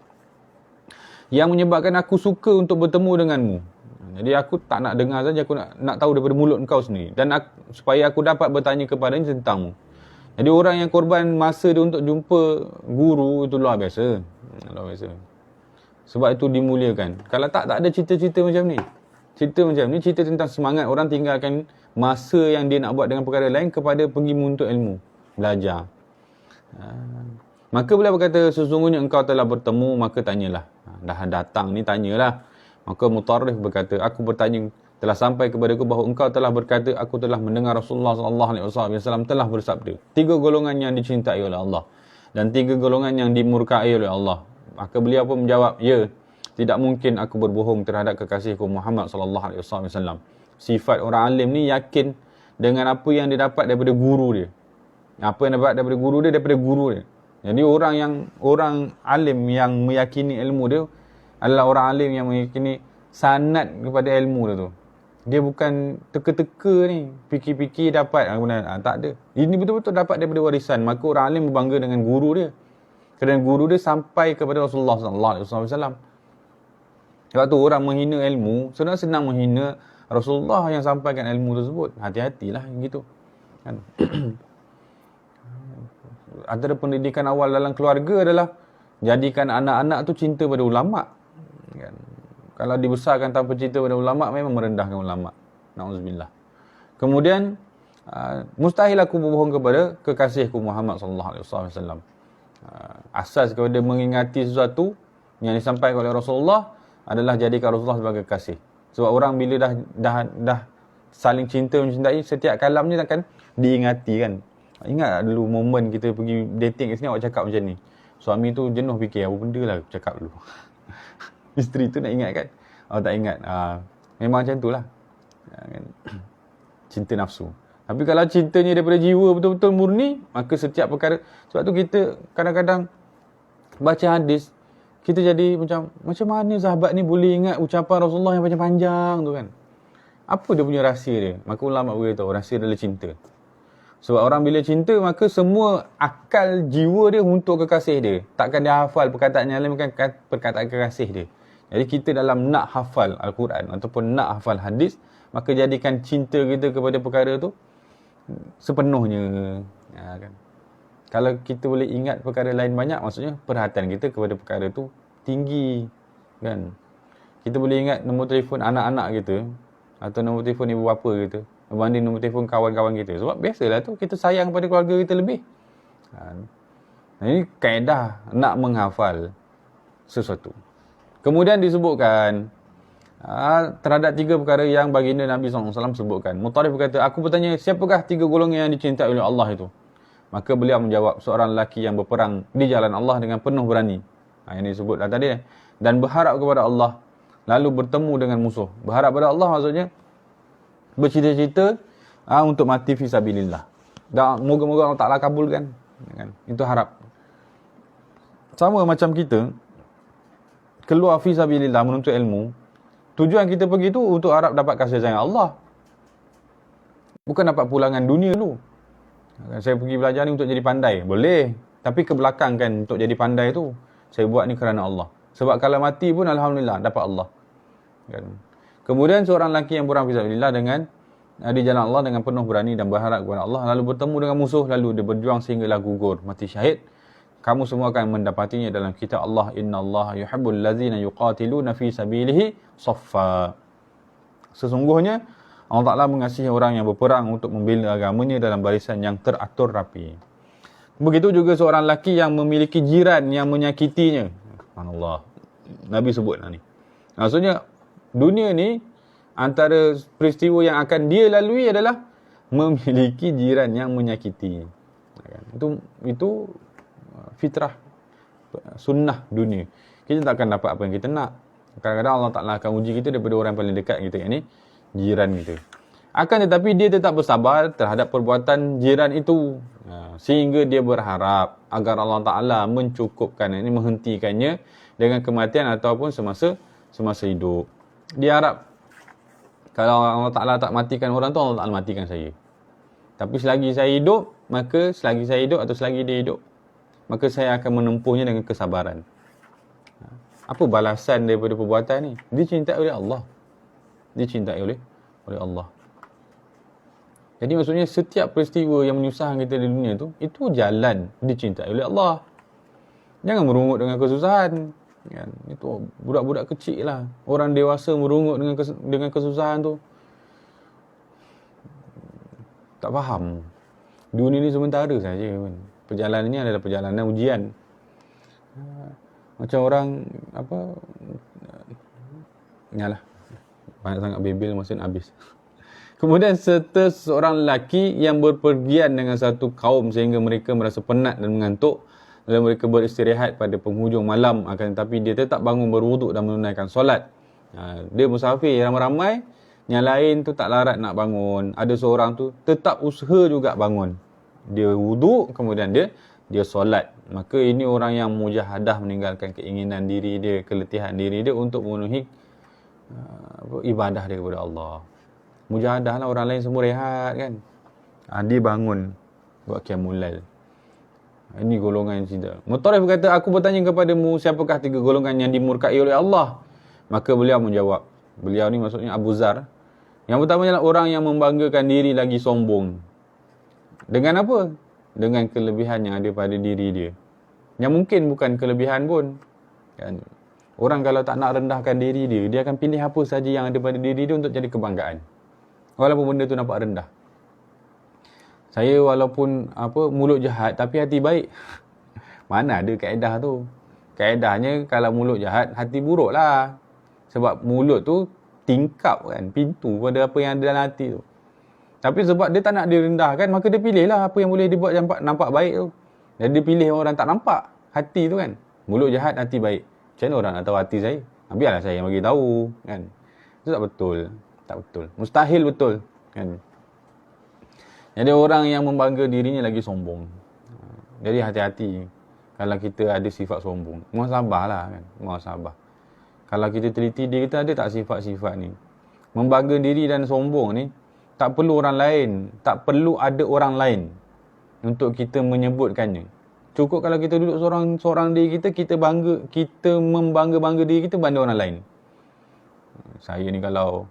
yang menyebabkan aku suka untuk bertemu denganmu. Jadi aku tak nak dengar saja, aku nak tahu daripada mulut engkau sendiri. Dan supaya aku dapat bertanya kepadanya tentangmu. Jadi orang yang korban masa dia untuk jumpa guru itu luar biasa. Sebab itu dimuliakan. Kalau tak ada cerita-cerita macam ni. Cerita tentang semangat orang tinggalkan masa yang dia nak buat dengan perkara lain kepada pergi menuntut ilmu, belajar. Maka beliau berkata, sesungguhnya engkau telah bertemu, maka tanyalah. Dah datang ni tanyalah. Maka Mutarrif berkata, aku bertanya, telah sampai kepadaku bahawa engkau telah berkata, aku telah mendengar Rasulullah SAW telah bersabda, 3 golongan yang dicintai oleh Allah dan 3 golongan yang dimurkai oleh Allah. Maka beliau pun menjawab, ya, tidak mungkin aku berbohong terhadap kekasihku Muhammad SAW. Sifat orang alim ni yakin dengan apa yang dia dapat daripada guru dia. Apa yang dapat daripada guru dia. Jadi orang alim yang meyakini ilmu dia adalah orang alim yang meyakini sanad kepada ilmu dia tu. Dia bukan teka-teka ni, fikir-fikir dapat, tak ada. Ini betul-betul dapat daripada warisan. Maka orang alim berbangga dengan guru dia. Kerana guru dia sampai kepada Rasulullah SAW. Sebab tu orang menghina ilmu, senang menghina Rasulullah yang sampaikan ilmu tersebut. Hati-hatilah gitu. Kan? Antara pendidikan awal dalam keluarga adalah jadikan anak-anak tu cinta pada ulama. Kan? Kalau dibesarkan tanpa cinta pada ulama, memang merendahkan ulama. Na'udzubillah. Kemudian mustahil aku berbohong kepada kekasihku Muhammad SAW. Asas kepada mengingati sesuatu yang disampaikan oleh Rasulullah adalah jadikan Rasulullah sebagai kekasih. Sebab orang bila dah saling cinta mencintai, setiap kalamnya akan diingati kan. Ingat dulu momen kita pergi dating kat sini, awak cakap macam ni. Suami tu jenuh fikir, apa benda lah cakap dulu. Isteri tu nak ingat kan? Awak tak ingat. Memang macam tu lah. Cinta nafsu. Tapi kalau cintanya daripada jiwa betul-betul murni, maka setiap perkara. Sebab tu kita kadang-kadang baca hadis, kita jadi macam mana sahabat ni boleh ingat ucapan Rasulullah yang panjang-panjang tu kan. Apa dia punya rahsia dia? Maka ulama beritahu rahsia adalah cinta. Sebab orang bila cinta, maka semua akal jiwa dia untuk kekasih dia. Takkan dia hafal perkataan yang lain, bukan perkataan kekasih dia. Jadi kita dalam nak hafal Al-Quran ataupun nak hafal hadis, maka jadikan cinta kita kepada perkara tu sepenuhnya. Kan? Kalau kita boleh ingat perkara lain banyak, maksudnya perhatian kita kepada perkara tu tinggi. Kan? Kita boleh ingat nombor telefon anak-anak kita atau nombor telefon ibu bapa kita berbanding nombor telefon kawan-kawan kita. Sebab biasalah tu kita sayang pada keluarga kita lebih. Ini kaedah nak menghafal sesuatu. Kemudian disebutkan terhadap 3 perkara yang baginda Nabi SAW sebutkan. Mutarif berkata, aku bertanya, siapakah 3 golongan yang dicintai oleh Allah itu? Maka beliau menjawab, seorang lelaki yang berperang di jalan Allah dengan penuh berani. Yang disebutlah tadi. Dan berharap kepada Allah, lalu bertemu dengan musuh. Berharap kepada Allah maksudnya bercita-cita untuk mati fisabilillah. Dan moga-moga Allah Ta'ala kabulkan. Kan? Itu harap. Sama macam kita keluar fisabilillah menuntut ilmu, tujuan kita pergi tu untuk harap dapat kasih sayang Allah. Bukan dapat pulangan dunia dulu. Saya pergi belajar ni untuk jadi pandai. Boleh. Tapi ke belakang kan untuk jadi pandai tu. Saya buat ni kerana Allah. Sebab kalau mati pun Alhamdulillah dapat Allah. Kan? Kemudian seorang lelaki yang berperang fisabilillah dengan di jalan Allah dengan penuh berani dan berharap kepada Allah. Lalu bertemu dengan musuh. Lalu dia berjuang sehinggalah gugur. Mati syahid. Kamu semua akan mendapatinya dalam kitab Allah. Inna Allah yuhibbul lazina yuqatiluna fi sabilihi saffa. Sesungguhnya Allah Ta'ala mengasihi orang yang berperang untuk membela agamanya dalam barisan yang teratur rapi. Begitu juga seorang lelaki yang memiliki jiran yang menyakitinya. Subhanallah. Nabi sebut ni. Maksudnya dunia ni antara peristiwa yang akan dia lalui adalah memiliki jiran yang menyakiti. Itu fitrah, sunnah dunia. Kita tak akan dapat apa yang kita nak. Kadang-kadang Allah Ta'ala akan uji kita daripada orang yang paling dekat kita, yang ni jiran kita. Akan tetapi dia tetap bersabar terhadap perbuatan jiran itu, sehingga dia berharap agar Allah Ta'ala mencukupkan, ini menghentikannya dengan kematian ataupun semasa hidup. Dia harap kalau Allah Ta'ala tak matikan orang tu, Allah Ta'ala matikan saya. Tapi selagi saya hidup, maka selagi saya hidup atau selagi dia hidup, maka saya akan menempuhnya dengan kesabaran. Apa balasan daripada perbuatan ni? Dicintai oleh Allah. Dicintai oleh Allah. Jadi maksudnya setiap peristiwa yang menyusahkan kita di dunia tu, itu jalan dicintai oleh Allah. Jangan merungut dengan kesusahan. Kan? Itu budak-budak kecil lah. Orang dewasa merungut dengan kesusahan tu. Tak faham. Dunia ni sementara saja. Perjalanan ini adalah perjalanan ujian. Macam orang Yalah, banyak sangat bebel maksudnya habis. Kemudian serta seorang lelaki yang berpergian dengan satu kaum sehingga mereka merasa penat dan mengantuk. Lalu mereka beristirahat pada penghujung malam, akan tetapi dia tetap bangun berwuduk dan menunaikan solat. Dia musafir ramai-ramai, yang lain tu tak larat nak bangun. Ada seorang tu tetap usaha juga bangun. Dia wuduk, kemudian dia solat. Maka ini orang yang mujahadah, meninggalkan keinginan diri dia, keletihan diri dia untuk memenuhi ibadah dia kepada Allah. Mujahadah lah, orang lain semua rehat kan. Dia bangun buat qiyamul lail. Ini golongan yang cinta. Mutarif berkata, aku bertanya kepadamu, siapakah 3 golongan yang dimurkai oleh Allah? Maka beliau menjawab. Beliau ni maksudnya Abu Zar. Yang pertama adalah orang yang membanggakan diri lagi sombong. Dengan apa? Dengan kelebihan yang ada pada diri dia. Yang mungkin bukan kelebihan pun. Kan? Orang kalau tak nak rendahkan diri dia, dia akan pilih apa saja yang ada pada diri dia untuk jadi kebanggaan. Walaupun benda tu nampak rendah. Saya walaupun mulut jahat tapi hati baik. Mana ada kaedah tu? Kaedahnya kalau mulut jahat, hati buruk lah. Sebab mulut tu tingkap kan, pintu pada apa yang ada dalam hati tu. Tapi sebab dia tak nak direndahkan, maka dia pilih lah apa yang boleh dibuat nampak baik tu. Jadi dia pilih orang tak nampak hati tu kan. Mulut jahat, hati baik. Macam mana orang nak tahu hati saya? Biarlah saya yang bagi tahu kan. Itu tak betul. Tak betul. Mustahil betul kan. Jadi orang yang membangga dirinya lagi sombong. Jadi hati-hati kalau kita ada sifat sombong. Muhasabahlah kan. Muhasabah. Kalau kita teliti diri kita ada tak sifat-sifat ni. Membangga diri dan sombong ni tak perlu orang lain, tak perlu ada orang lain untuk kita menyebutkannya. Cukup kalau kita duduk seorang diri kita, kita membangga-bangga diri kita banding orang lain. Saya ni kalau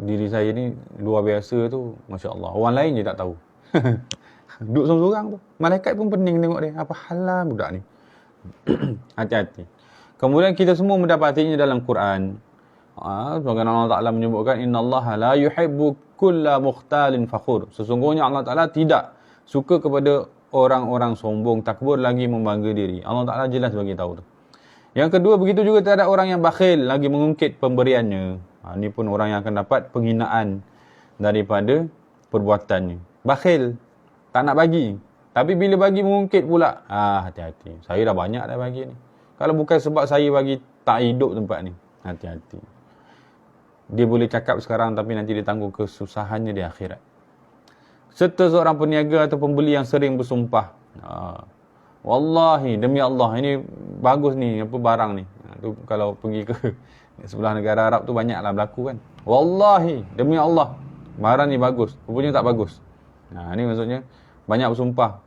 diri saya ni luar biasa tu, masya-Allah. Orang lain je tak tahu. Duduk seorang-seorang tu. Malaikat pun pening tengok dia. Apa halah budak ni? Hati-hati. Kemudian kita semua mendapatinya dalam Quran. Sebagaimana Allah Ta'ala menyebutkan, innallaha la yuhibbu kulla mukhtalin fakhur. Sesungguhnya Allah Ta'ala tidak suka kepada orang-orang sombong, takbur lagi membangga diri. Allah Ta'ala jelas bagi tahu tu. Yang kedua, begitu juga terhadap orang yang bakhil, lagi mengungkit pemberiannya. Ini pun orang yang akan dapat penghinaan daripada perbuatannya. Bakhil, tak nak bagi. Tapi bila bagi mengungkit pula. Hati-hati. Saya dah banyak dah bagi ni. Kalau bukan sebab saya bagi, tak hidup tempat ni. Hati-hati. Dia boleh cakap sekarang tapi nanti dia tanggung kesusahannya di akhirat. Serta seorang peniaga atau pembeli yang sering bersumpah. Wallahi, demi Allah, ini bagus ni, apa barang ni. Tu kalau pergi ke sebelah negara Arab tu banyaklah berlaku kan. Wallahi, demi Allah, barang ni bagus. Rupanya tak bagus. Ni maksudnya banyak bersumpah.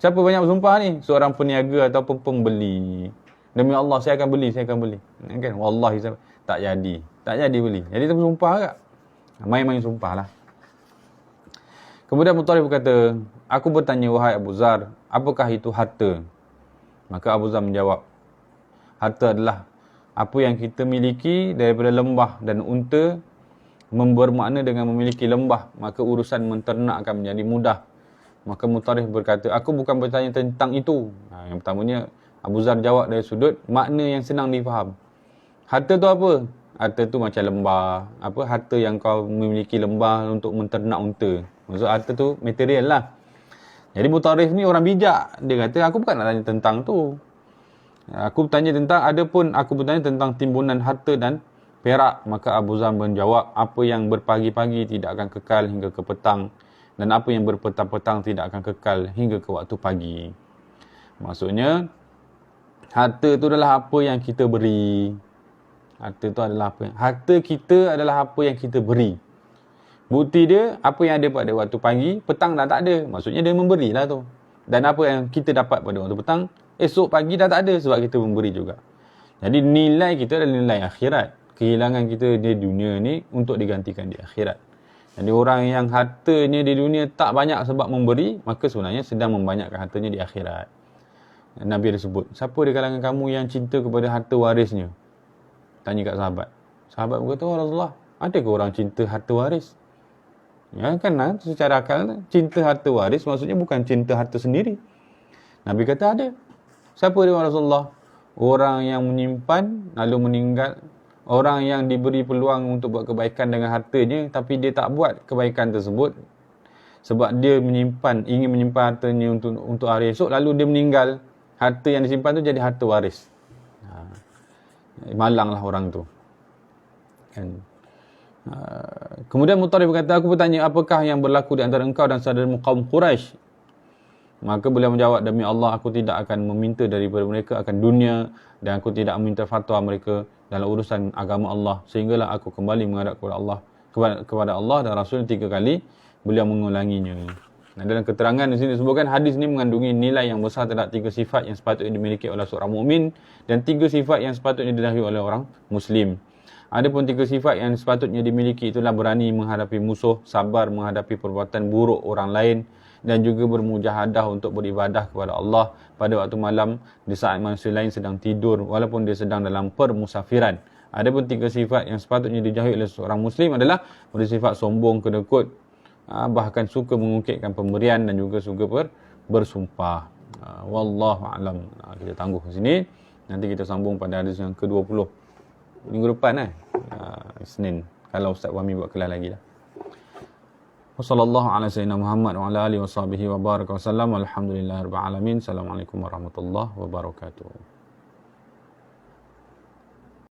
Siapa banyak bersumpah ni? Seorang peniaga ataupun pembeli. Demi Allah, saya akan beli. Kan? Wallahi, tak jadi. Tak jadi beli. Jadi dia bersumpah agak. Main-main sumpah lah. Kemudian Mutarif berkata, aku bertanya, wahai Abu Zar, apakah itu harta? Maka Abu Zar menjawab, harta adalah apa yang kita miliki daripada lembah dan unta, bermakna dengan memiliki lembah, maka urusan menternak akan menjadi mudah. Maka Mutarif berkata, aku bukan bertanya tentang itu. Yang pertamanya, Abu Zar jawab dari sudut makna yang senang difaham. Harta tu apa? Harta tu macam lembah. Harta yang kau memiliki lembah untuk menternak unta. Maksud harta tu material lah. Jadi Mutarif ni orang bijak. Dia kata, aku bukan nak tanya tentang tu. Aku bertanya tentang timbunan harta dan perak. Maka Abu Zar menjawab, apa yang berpagi-pagi tidak akan kekal hingga ke petang. Dan apa yang berpetang-petang tidak akan kekal hingga ke waktu pagi. Maksudnya, harta tu adalah apa yang kita beri. Harta kita adalah apa yang kita beri. Bukti dia, apa yang ada pada waktu pagi, petang dah tak ada. Maksudnya dia memberi lah tu. Dan apa yang kita dapat pada waktu petang, esok pagi dah tak ada sebab kita memberi juga. Jadi nilai kita adalah nilai akhirat. Kehilangan kita di dunia ni untuk digantikan di akhirat. Jadi orang yang hartanya di dunia tak banyak sebab memberi, maka sebenarnya sedang membanyakkan hartanya di akhirat. Nabi ada sebut, siapa di kalangan kamu yang cinta kepada harta warisnya? Tanya kat sahabat. Sahabat berkata, Rasulullah, adakah orang cinta harta waris? Ya kan, secara akal, cinta harta waris maksudnya bukan cinta harta sendiri. Nabi kata ada. Siapa dia Rasulullah? Orang yang menyimpan lalu meninggal. Orang yang diberi peluang untuk buat kebaikan dengan hartanya, tapi dia tak buat kebaikan tersebut sebab dia ingin menyimpan hartanya untuk hari esok, lalu dia meninggal. Harta yang disimpan tu jadi harta waris. Malanglah orang tu. Kan? Kemudian Mutarif berkata, aku bertanya, apakah yang berlaku di antara engkau dan saudaramu kaum Quraisy? Maka beliau menjawab, demi Allah, aku tidak akan meminta daripada mereka akan dunia, dan aku tidak meminta fatwa mereka dalam urusan agama Allah, sehinggalah aku kembali menghadap kepada Allah dan Rasul 3 kali beliau mengulanginya. Nah, dalam keterangan di sini disebutkan hadis ini mengandungi nilai yang besar terhadap 3 sifat yang sepatutnya dimiliki oleh seorang mukmin dan 3 sifat yang sepatutnya didahului oleh orang muslim. Adapun 3 sifat yang sepatutnya dimiliki itulah berani menghadapi musuh, sabar menghadapi perbuatan buruk orang lain, dan juga bermujahadah untuk beribadah kepada Allah pada waktu malam di saat manusia lain sedang tidur walaupun dia sedang dalam permusafiran. Adapun 3 sifat yang sepatutnya dijauhi oleh seorang muslim adalah bersifat sombong, kedekut, bahkan suka mengungkitkan pemberian dan juga suka bersumpah. Wallahu a'lam. Kita tangguh di sini. Nanti kita sambung pada hadis yang ke-20 minggu depan Isnin, kalau Ustaz Wahmi buat kelas lagi lah. Wassallallahu ala sayyidina Muhammad wa ala alihi wa sahbihi wa baraka wa sallam. Alhamdulillahirabbil alamin. Assalamualaikum warahmatullahi wabarakatuh.